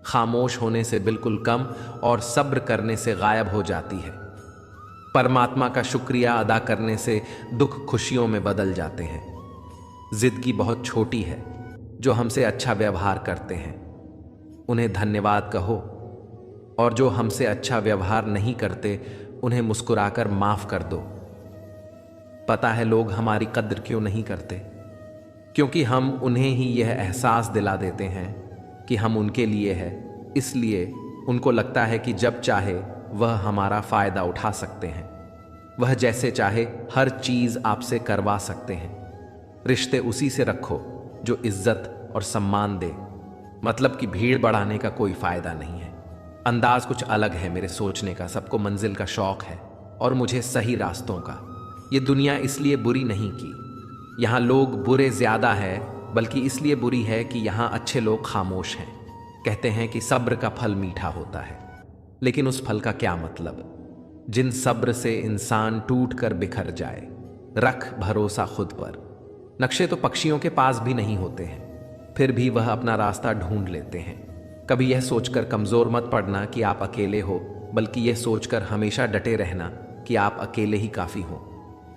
A: खामोश होने से बिल्कुल कम और सब्र करने से गायब हो जाती है। परमात्मा का शुक्रिया अदा करने से दुख खुशियों में बदल जाते हैं। जिंदगी बहुत छोटी है। जो हमसे अच्छा व्यवहार करते हैं उन्हें धन्यवाद कहो, और जो हमसे अच्छा व्यवहार नहीं करते उन्हें मुस्कुराकर माफ कर दो। पता है लोग हमारी कद्र क्यों नहीं करते? क्योंकि हम उन्हें ही यह एहसास दिला देते हैं कि हम उनके लिए है। इसलिए उनको लगता है कि जब चाहे वह हमारा फायदा उठा सकते हैं। वह जैसे चाहे हर चीज आपसे करवा सकते हैं। रिश्ते उसी से रखो जो इज्जत और सम्मान दे। मतलब कि भीड़ बढ़ाने का कोई फायदा नहीं है। अंदाज कुछ अलग है मेरे सोचने का। सबको मंजिल का शौक है और मुझे सही रास्तों का। ये दुनिया इसलिए बुरी नहीं की, यहाँ लोग बुरे ज्यादा है, बल्कि इसलिए बुरी है कि यहाँ अच्छे लोग खामोश हैं। कहते हैं कि सब्र का फल मीठा होता है, लेकिन उस फल का क्या मतलब जिन सब्र से इंसान टूट कर बिखर जाए। रख भरोसा खुद पर। नक्शे तो पक्षियों के पास भी नहीं होते हैं, फिर भी वह अपना रास्ता ढूंढ लेते हैं। कभी यह सोचकर कमजोर मत पड़ना कि आप अकेले हो, बल्कि यह सोचकर हमेशा डटे रहना कि आप अकेले ही काफी हो।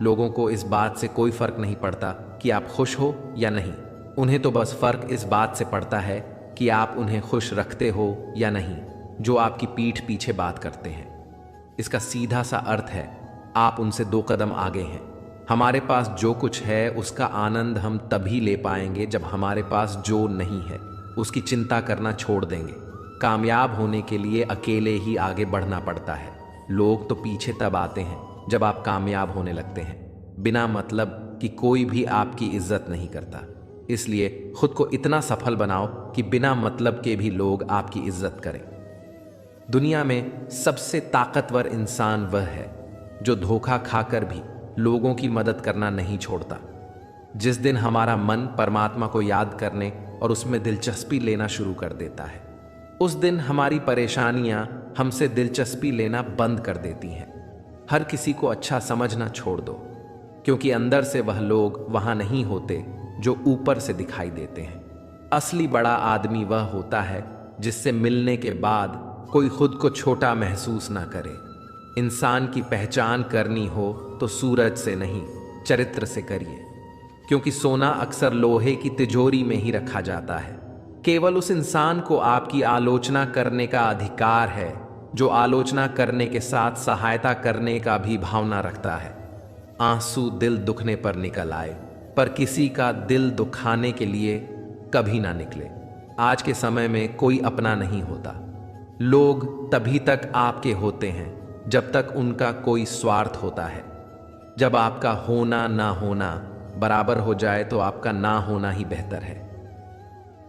A: लोगों को इस बात से कोई फर्क नहीं पड़ता कि आप खुश हो या नहीं। उन्हें तो बस फर्क इस बात से पड़ता है कि आप उन्हें खुश रखते हो या नहीं, जो आपकी पीठ पीछे बात करते हैं। इसका सीधा सा अर्थ है, आप उनसे 2 कदम आगे हैं। हमारे पास जो कुछ है उसका आनंद हम तभी ले पाएंगे जब हमारे पास जो नहीं है उसकी चिंता करना छोड़ देंगे। कामयाब होने के लिए अकेले ही आगे बढ़ना पड़ता है। लोग तो पीछे तब आते हैं जब आप कामयाब होने लगते हैं। बिना मतलब कि कोई भी आपकी इज्जत नहीं करता। इसलिए खुद को इतना सफल बनाओ कि बिना मतलब के भी लोग आपकी इज्जत करें। दुनिया में सबसे ताकतवर इंसान वह है जो धोखा खाकर भी लोगों की मदद करना नहीं छोड़ता। जिस दिन हमारा मन परमात्मा को याद करने और उसमें दिलचस्पी लेना शुरू कर देता है, उस दिन हमारी परेशानियां हमसे दिलचस्पी लेना बंद कर देती हैं। हर किसी को अच्छा समझना छोड़ दो, क्योंकि अंदर से वह लोग वहां नहीं होते जो ऊपर से दिखाई देते हैं। असली बड़ा आदमी वह होता है जिससे मिलने के बाद कोई खुद को छोटा महसूस ना करे। इंसान की पहचान करनी हो तो सूरज से नहीं, चरित्र से करिए, क्योंकि सोना अक्सर लोहे की तिजोरी में ही रखा जाता है। केवल उस इंसान को आपकी आलोचना करने का अधिकार है जो आलोचना करने के साथ सहायता करने का भी भावना रखता है। आंसू दिल दुखने पर निकल आए, पर किसी का दिल दुखाने के लिए कभी ना निकले। आज के समय में कोई अपना नहीं होता। लोग तभी तक आपके होते हैं जब तक उनका कोई स्वार्थ होता है। जब आपका होना ना होना बराबर हो जाए तो आपका ना होना ही बेहतर है।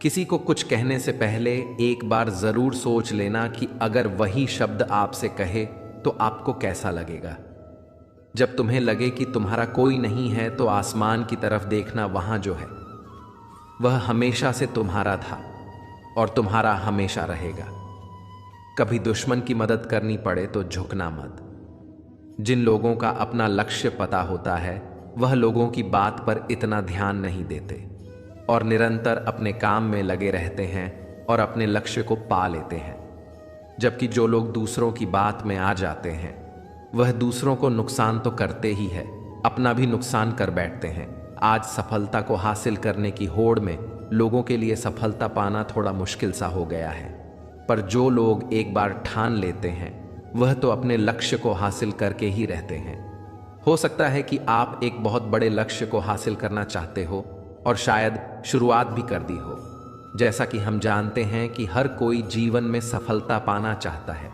A: किसी को कुछ कहने से पहले एक बार जरूर सोच लेना कि अगर वही शब्द आपसे कहे तो आपको कैसा लगेगा। जब तुम्हें लगे कि तुम्हारा कोई नहीं है तो आसमान की तरफ देखना, वहां जो है वह हमेशा से तुम्हारा था और तुम्हारा हमेशा रहेगा। कभी दुश्मन की मदद करनी पड़े तो झुकना मत। जिन लोगों का अपना लक्ष्य पता होता है वह लोगों की बात पर इतना ध्यान नहीं देते और निरंतर अपने काम में लगे रहते हैं और अपने लक्ष्य को पा लेते हैं। जबकि जो लोग दूसरों की बात में आ जाते हैं वह दूसरों को नुकसान तो करते ही है, अपना भी नुकसान कर बैठते हैं। आज सफलता को हासिल करने की होड़ में लोगों के लिए सफलता पाना थोड़ा मुश्किल सा हो गया है, पर जो लोग एक बार ठान लेते हैं वह तो अपने लक्ष्य को हासिल करके ही रहते हैं। हो सकता है कि आप एक बहुत बड़े लक्ष्य को हासिल करना चाहते हो और शायद शुरुआत भी कर दी हो। जैसा कि हम जानते हैं कि हर कोई जीवन में सफलता पाना चाहता है,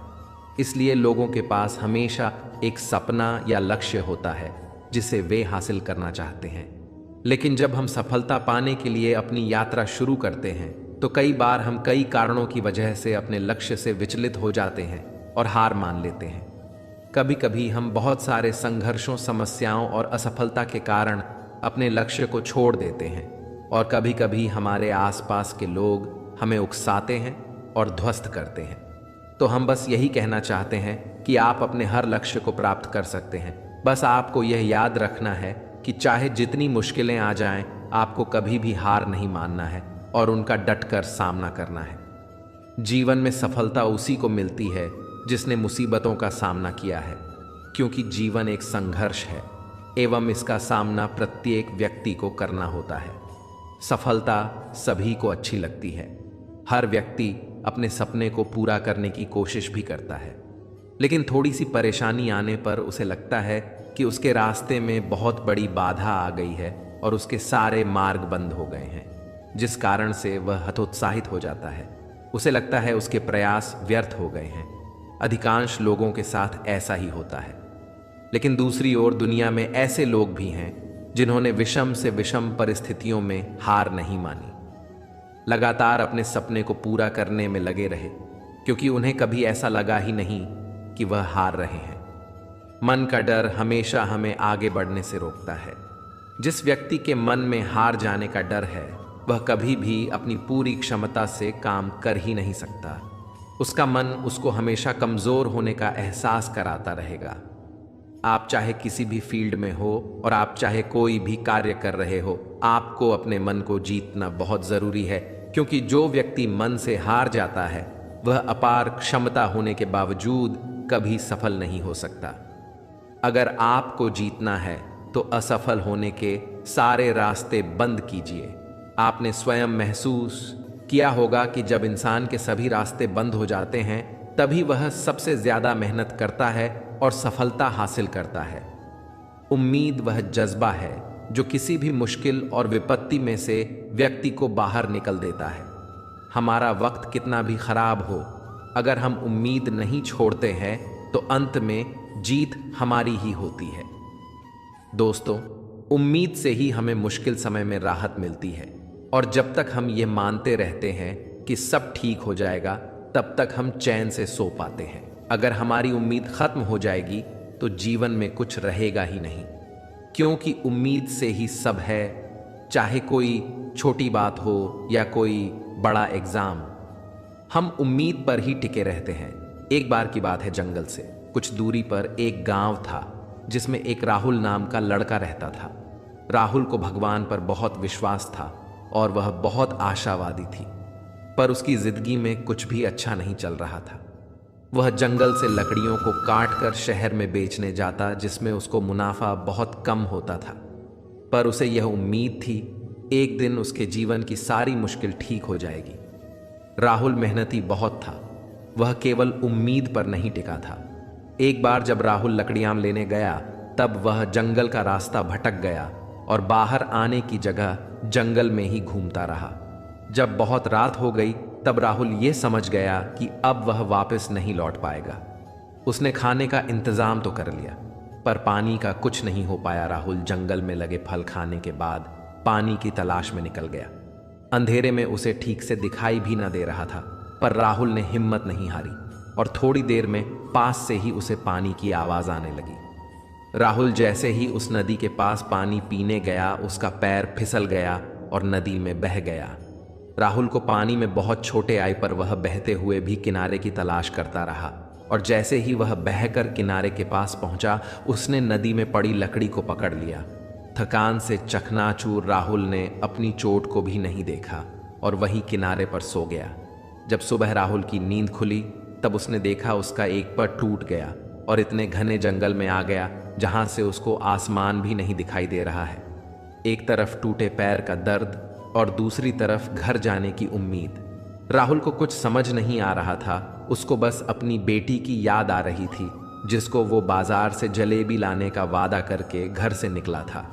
A: इसलिए लोगों के पास हमेशा एक सपना या लक्ष्य होता है जिसे वे हासिल करना चाहते हैं। लेकिन जब हम सफलता पाने के लिए अपनी यात्रा शुरू करते हैं तो कई बार हम कई कारणों की वजह से अपने लक्ष्य से विचलित हो जाते हैं और हार मान लेते हैं। कभी कभी हम बहुत सारे संघर्षों, समस्याओं और असफलता के कारण अपने लक्ष्य को छोड़ देते हैं और कभी कभी हमारे आसपास के लोग हमें उकसाते हैं और ध्वस्त करते हैं। तो हम बस यही कहना चाहते हैं कि आप अपने हर लक्ष्य को प्राप्त कर सकते हैं। बस आपको यह याद रखना है कि चाहे जितनी मुश्किलें आ जाएं, आपको कभी भी हार नहीं मानना है और उनका डटकर सामना करना है। जीवन में सफलता उसी को मिलती है जिसने मुसीबतों का सामना किया है, क्योंकि जीवन एक संघर्ष है एवं इसका सामना प्रत्येक व्यक्ति को करना होता है। सफलता सभी को अच्छी लगती है। हर व्यक्ति अपने सपने को पूरा करने की कोशिश भी करता है, लेकिन थोड़ी सी परेशानी आने पर उसे लगता है कि उसके रास्ते में बहुत बड़ी बाधा आ गई है और उसके सारे मार्ग बंद हो गए हैं, जिस कारण से वह हतोत्साहित हो जाता है। उसे लगता है उसके प्रयास व्यर्थ हो गए हैं। अधिकांश लोगों के साथ ऐसा ही होता है। लेकिन दूसरी ओर दुनिया में ऐसे लोग भी हैं जिन्होंने विषम से विषम परिस्थितियों में हार नहीं मानी, लगातार अपने सपने को पूरा करने में लगे रहे, क्योंकि उन्हें कभी ऐसा लगा ही नहीं कि वह हार रहे हैं। मन का डर हमेशा हमें आगे बढ़ने से रोकता है। जिस व्यक्ति के मन में हार जाने का डर है वह कभी भी अपनी पूरी क्षमता से काम कर ही नहीं सकता। उसका मन उसको हमेशा कमजोर होने का एहसास कराता रहेगा। आप चाहे किसी भी फील्ड में हो और आप चाहे कोई भी कार्य कर रहे हो, आपको अपने मन को जीतना बहुत जरूरी है, क्योंकि जो व्यक्ति मन से हार जाता है वह अपार क्षमता होने के बावजूद कभी सफल नहीं हो सकता। अगर आपको जीतना है तो असफल होने के सारे रास्ते बंद कीजिए। आपने स्वयं महसूस किया होगा कि जब इंसान के सभी रास्ते बंद हो जाते हैं तभी वह सबसे ज्यादा मेहनत करता है और सफलता हासिल करता है। उम्मीद वह जज्बा है जो किसी भी मुश्किल और विपत्ति में से व्यक्ति को बाहर निकल देता है। हमारा वक्त कितना भी खराब हो, अगर हम उम्मीद नहीं छोड़ते हैं तो अंत में जीत हमारी ही होती है। दोस्तों, उम्मीद से ही हमें मुश्किल समय में राहत मिलती है, और जब तक हम ये मानते रहते हैं कि सब ठीक हो जाएगा तब तक हम चैन से सो पाते हैं। अगर हमारी उम्मीद खत्म हो जाएगी तो जीवन में कुछ रहेगा ही नहीं, क्योंकि उम्मीद से ही सब है। चाहे कोई छोटी बात हो या कोई बड़ा एग्जाम, हम उम्मीद पर ही टिके रहते हैं। एक बार की बात है, जंगल से कुछ दूरी पर एक गांव था जिसमें एक राहुल नाम का लड़का रहता था। राहुल को भगवान पर बहुत विश्वास था और वह बहुत आशावादी थी, पर उसकी जिंदगी में कुछ भी अच्छा नहीं चल रहा था। वह जंगल से लकड़ियों को काटकर शहर में बेचने जाता, जिसमें उसको मुनाफा बहुत कम होता था, पर उसे यह उम्मीद थी एक दिन उसके जीवन की सारी मुश्किल ठीक हो जाएगी। राहुल मेहनती बहुत था, वह केवल उम्मीद पर नहीं टिका था। एक बार जब राहुल लकड़ियां लेने गया तब वह जंगल का रास्ता भटक गया और बाहर आने की जगह जंगल में ही घूमता रहा। जब बहुत रात हो गई तब राहुल ये समझ गया कि अब वह वापस नहीं लौट पाएगा। उसने खाने का इंतजाम तो कर लिया, पर पानी का कुछ नहीं हो पाया। राहुल जंगल में लगे फल खाने के बाद पानी की तलाश में निकल गया। अंधेरे में उसे ठीक से दिखाई भी न दे रहा था, पर राहुल ने हिम्मत नहीं हारी और थोड़ी देर में पास से ही उसे पानी की आवाज आने लगी। राहुल जैसे ही उस नदी के पास पानी पीने गया, उसका पैर फिसल गया और नदी में बह गया। राहुल को पानी में बहुत छोटे आए, पर वह बहते हुए भी किनारे की तलाश करता रहा, और जैसे ही वह बहकर किनारे के पास पहुंचा, उसने नदी में पड़ी लकड़ी को पकड़ लिया। थकान से चकनाचूर राहुल ने अपनी चोट को भी नहीं देखा और वहीं किनारे पर सो गया। जब सुबह राहुल की नींद खुली तब उसने देखा उसका एक पैर टूट गया और इतने घने जंगल में आ गया जहां से उसको आसमान भी नहीं दिखाई दे रहा है। एक तरफ टूटे पैर का दर्द और दूसरी तरफ घर जाने की उम्मीद। राहुल को कुछ समझ नहीं आ रहा था, उसको बस अपनी बेटी की याद आ रही थी, जिसको वो बाजार से जलेबी लाने का वादा करके घर से निकला था।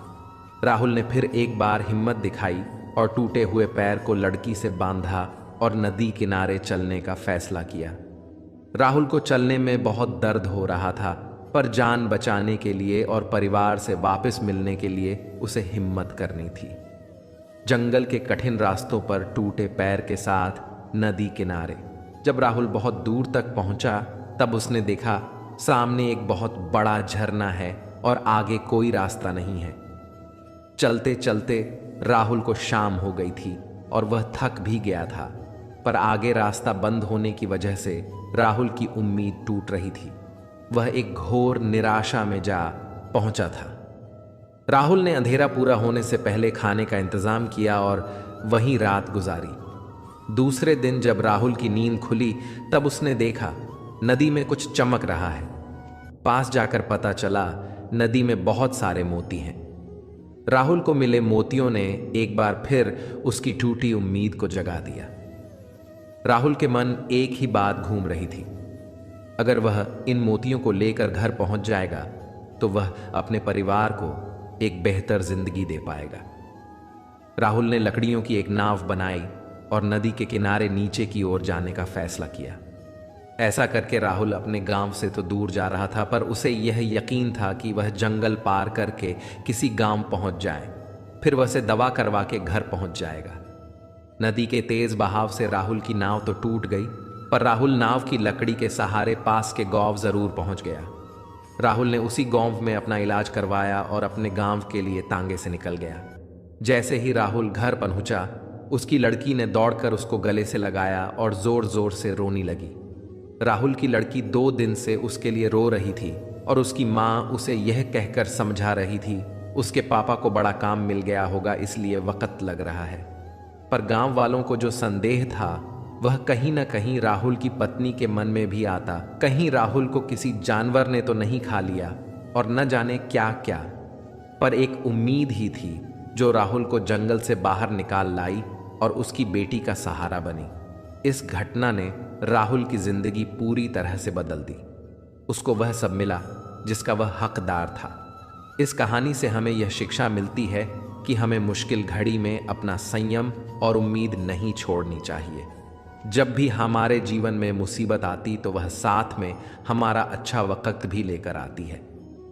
A: राहुल ने फिर एक बार हिम्मत दिखाई और टूटे हुए पैर को लड़की से बांधा और नदी किनारे चलने का फैसला किया। राहुल को चलने में बहुत दर्द हो रहा था, पर जान बचाने के लिए और परिवार से वापस मिलने के लिए उसे हिम्मत करनी थी। जंगल के कठिन रास्तों पर टूटे पैर के साथ नदी किनारे जब राहुल बहुत दूर तक पहुंचा तब उसने देखा सामने एक बहुत बड़ा झरना है और आगे कोई रास्ता नहीं है। चलते चलते राहुल को शाम हो गई थी और वह थक भी गया था, पर आगे रास्ता बंद होने की वजह से राहुल की उम्मीद टूट रही थी। वह एक घोर निराशा में जा पहुंचा था। राहुल ने अंधेरा पूरा होने से पहले खाने का इंतजाम किया और वहीं रात गुजारी। दूसरे दिन जब राहुल की नींद खुली तब उसने देखा नदी में कुछ चमक रहा है। पास जाकर पता चला नदी में बहुत सारे मोती हैं। राहुल को मिले मोतियों ने एक बार फिर उसकी टूटी उम्मीद को जगा दिया। राहुल के मन एक ही बात घूम रही थी, अगर वह इन मोतियों को लेकर घर पहुंच जाएगा तो वह अपने परिवार को एक बेहतर जिंदगी दे पाएगा। राहुल ने लकड़ियों की एक नाव बनाई और नदी के किनारे नीचे की ओर जाने का फैसला किया। ऐसा करके राहुल अपने गांव से तो दूर जा रहा था, पर उसे यह यकीन था कि वह जंगल पार करके किसी गांव पहुंच जाए, फिर वह से दवा करवा के घर पहुंच जाएगा। नदी के तेज बहाव से राहुल की नाव तो टूट गई, पर राहुल नाव की लकड़ी के सहारे पास के गांव जरूर पहुंच गया। राहुल ने उसी गांव में अपना इलाज करवाया और अपने गांव के लिए तांगे से निकल गया। जैसे ही राहुल घर पहुंचा, उसकी लड़की ने दौड़कर उसको गले से लगाया और जोर जोर से रोने लगी। राहुल की लड़की 2 दिन से उसके लिए रो रही थी और उसकी माँ उसे यह कहकर समझा रही थी उसके पापा को बड़ा काम मिल गया होगा, इसलिए वक्त लग रहा है। पर गांव वालों को जो संदेह था वह कहीं न कहीं राहुल की पत्नी के मन में भी आता। कहीं राहुल को किसी जानवर ने तो नहीं खा लिया और न जाने क्या क्या, पर एक उम्मीद ही थी जो राहुल को जंगल से बाहर निकाल लाई और उसकी बेटी का सहारा बनी। इस घटना ने राहुल की जिंदगी पूरी तरह से बदल दी। उसको वह सब मिला जिसका वह हकदार था। इस कहानी से हमें यह शिक्षा मिलती है कि हमें मुश्किल घड़ी में अपना संयम और उम्मीद नहीं छोड़नी चाहिए। जब भी हमारे जीवन में मुसीबत आती तो वह साथ में हमारा अच्छा वक्त भी लेकर आती है।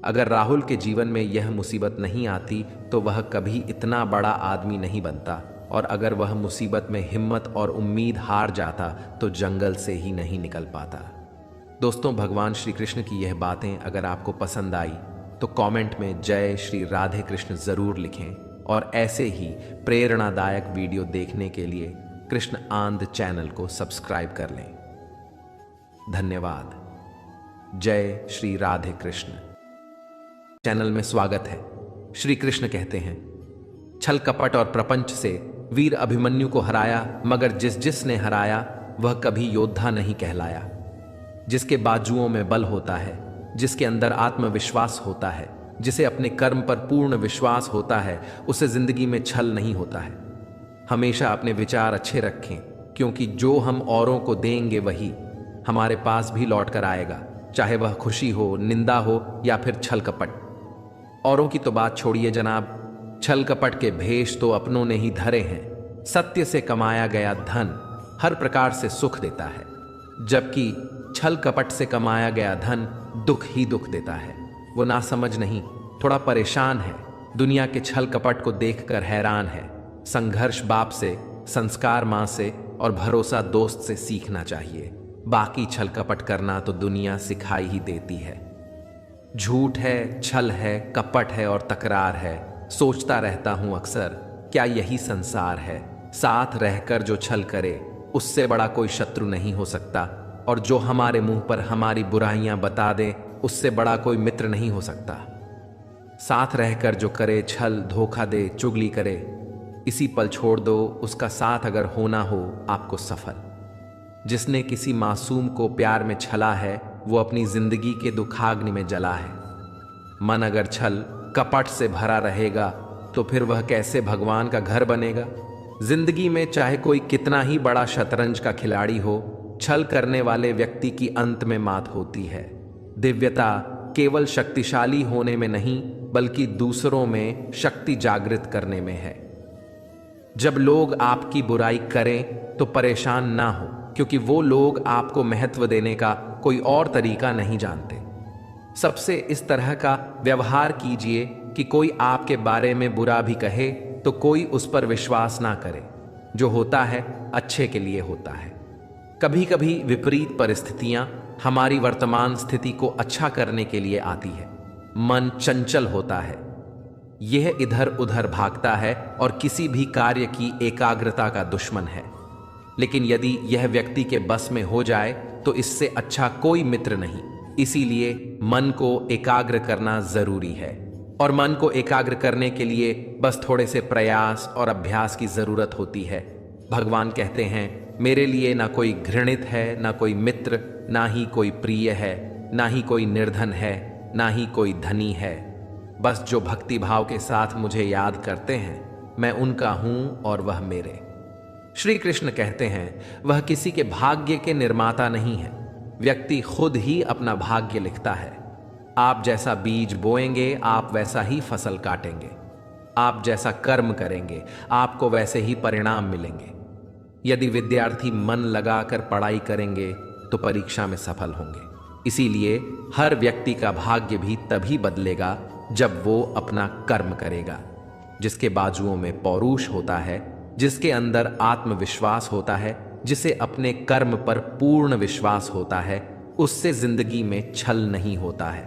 A: अगर राहुल के जीवन में यह मुसीबत नहीं आती तो वह कभी इतना बड़ा आदमी नहीं बनता, और अगर वह मुसीबत में हिम्मत और उम्मीद हार जाता तो जंगल से ही नहीं निकल पाता। दोस्तों, भगवान श्री कृष्ण की यह बातें अगर आपको पसंद आई तो कमेंट में जय श्री राधे कृष्ण जरूर लिखें, और ऐसे ही प्रेरणादायक वीडियो देखने के लिए कृष्ण आनंद चैनल को सब्सक्राइब कर लें। धन्यवाद। जय श्री राधे कृष्ण। चैनल में स्वागत है। श्री कृष्ण कहते हैं, छल कपट और प्रपंच से वीर अभिमन्यु को हराया, मगर जिसने हराया वह कभी योद्धा नहीं कहलाया। जिसके बाजुओं में बल होता है, जिसके अंदर आत्मविश्वास होता है, जिसे अपने कर्म पर पूर्ण विश्वास होता है, उसे जिंदगी में छल नहीं होता है। हमेशा अपने विचार अच्छे रखें, क्योंकि जो हम औरों को देंगे वही हमारे पास भी लौट कर आएगा, चाहे वह खुशी हो, निंदा हो या फिर छल कपट। औरों की तो बात छोड़िए जनाब, छल कपट के भेष तो अपनों ने ही धरे हैं। सत्य से कमाया गया धन हर प्रकार से सुख देता है, जबकि छल कपट से कमाया गया धन दुख ही दुख देता है। वो ना समझ नहीं, थोड़ा परेशान है, दुनिया के छल कपट को देखकर हैरान है। संघर्ष बाप से, संस्कार माँ से और भरोसा दोस्त से सीखना चाहिए। बाकी छल कपट करना तो दुनिया सिखाई ही देती है। झूठ है, छल है, कपट है और तकरार है। सोचता रहता हूं अक्सर, क्या यही संसार है? साथ रहकर जो छल करे उससे बड़ा कोई शत्रु नहीं हो सकता, और जो हमारे मुंह पर हमारी बुराइयां बता दे उससे बड़ा कोई मित्र नहीं हो सकता। साथ रहकर जो करे छल, धोखा दे, चुगली करे, इसी पल छोड़ दो उसका साथ अगर होना हो आपको सफल। जिसने किसी मासूम को प्यार में छला है वो अपनी जिंदगी के दुखाग्नि में जला है। मन अगर छल कपट से भरा रहेगा तो फिर वह कैसे भगवान का घर बनेगा? जिंदगी में चाहे कोई कितना ही बड़ा शतरंज का खिलाड़ी हो, छल करने वाले व्यक्ति की अंत में मात होती है। दिव्यता केवल शक्तिशाली होने में नहीं, बल्कि दूसरों में शक्ति जागृत करने में है। जब लोग आपकी बुराई करें तो परेशान ना हो, क्योंकि वो लोग आपको महत्व देने का कोई और तरीका नहीं जानते। सबसे इस तरह का व्यवहार कीजिए कि कोई आपके बारे में बुरा भी कहे तो कोई उस पर विश्वास ना करे। जो होता है अच्छे के लिए होता है। कभी कभी विपरीत परिस्थितियां हमारी वर्तमान स्थिति को अच्छा करने के लिए आती है। मन चंचल होता है, यह इधर उधर भागता है और किसी भी कार्य की एकाग्रता का दुश्मन है। लेकिन यदि यह व्यक्ति के बस में हो जाए तो इससे अच्छा कोई मित्र नहीं। इसीलिए मन को एकाग्र करना जरूरी है, और मन को एकाग्र करने के लिए बस थोड़े से प्रयास और अभ्यास की जरूरत होती है। भगवान कहते हैं, मेरे लिए ना कोई घृणित है, ना कोई मित्र, ना ही कोई प्रिय है, ना ही कोई निर्धन है, ना ही कोई धनी है। बस जो भक्ति भाव के साथ मुझे याद करते हैं, मैं उनका हूं और वह मेरे। श्री कृष्ण कहते हैं, वह किसी के भाग्य के निर्माता नहीं है। व्यक्ति खुद ही अपना भाग्य लिखता है। आप जैसा बीज बोएंगे आप वैसा ही फसल काटेंगे। आप जैसा कर्म करेंगे आपको वैसे ही परिणाम मिलेंगे। यदि विद्यार्थी मन लगाकर पढ़ाई करेंगे तो परीक्षा में सफल होंगे। इसीलिए हर व्यक्ति का भाग्य भी तभी बदलेगा जब वो अपना कर्म करेगा। जिसके बाजुओं में पौरुष होता है, जिसके अंदर आत्मविश्वास होता है, जिसे अपने कर्म पर पूर्ण विश्वास होता है, उससे जिंदगी में छल नहीं होता है।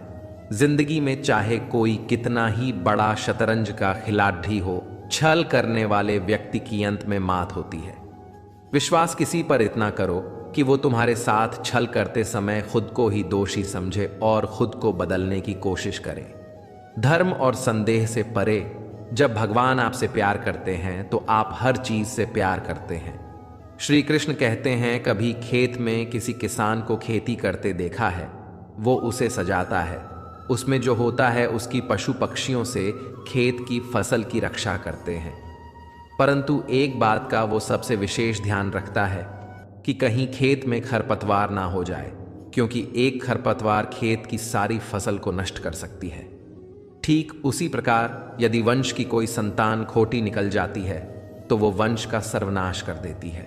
A: जिंदगी में चाहे कोई कितना ही बड़ा शतरंज का खिलाड़ी हो, छल करने वाले व्यक्ति की अंत में मात होती है। विश्वास किसी पर इतना करो कि वो तुम्हारे साथ छल करते समय खुद को ही दोषी समझे और खुद को बदलने की कोशिश करे। धर्म और संदेह से परे, जब भगवान आपसे प्यार करते हैं तो आप हर चीज से प्यार करते हैं। श्री कृष्ण कहते हैं, कभी खेत में किसी किसान को खेती करते देखा है? वो उसे सजाता है, उसमें जो होता है उसकी पशु पक्षियों से खेत की फसल की रक्षा करते हैं। परंतु एक बात का वो सबसे विशेष ध्यान रखता है कि कहीं खेत में खरपतवार ना हो जाए, क्योंकि एक खरपतवार खेत की सारी फसल को नष्ट कर सकती है। ठीक उसी प्रकार यदि वंश की कोई संतान खोटी निकल जाती है तो वो वंश का सर्वनाश कर देती है।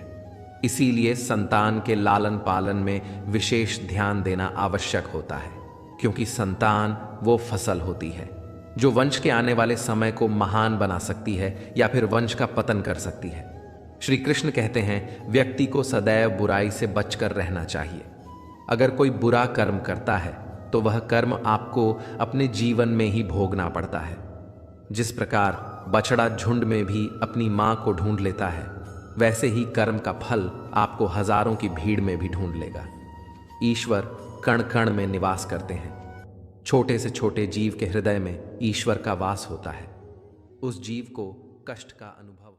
A: इसीलिए संतान के लालन पालन में विशेष ध्यान देना आवश्यक होता है, क्योंकि संतान वो फसल होती है जो वंश के आने वाले समय को महान बना सकती है या फिर वंश का पतन कर सकती है। श्री कृष्ण कहते हैं, व्यक्ति को सदैव बुराई से बचकर रहना चाहिए। अगर कोई बुरा कर्म करता है तो वह कर्म आपको अपने जीवन में ही भोगना पड़ता है। जिस प्रकार बछड़ा झुंड में भी अपनी मां को ढूंढ लेता है, वैसे ही कर्म का फल आपको हजारों की भीड़ में भी ढूंढ लेगा। ईश्वर कण कण में निवास करते हैं। छोटे से छोटे जीव के हृदय में ईश्वर का वास होता है। उस जीव को कष्ट का अनुभव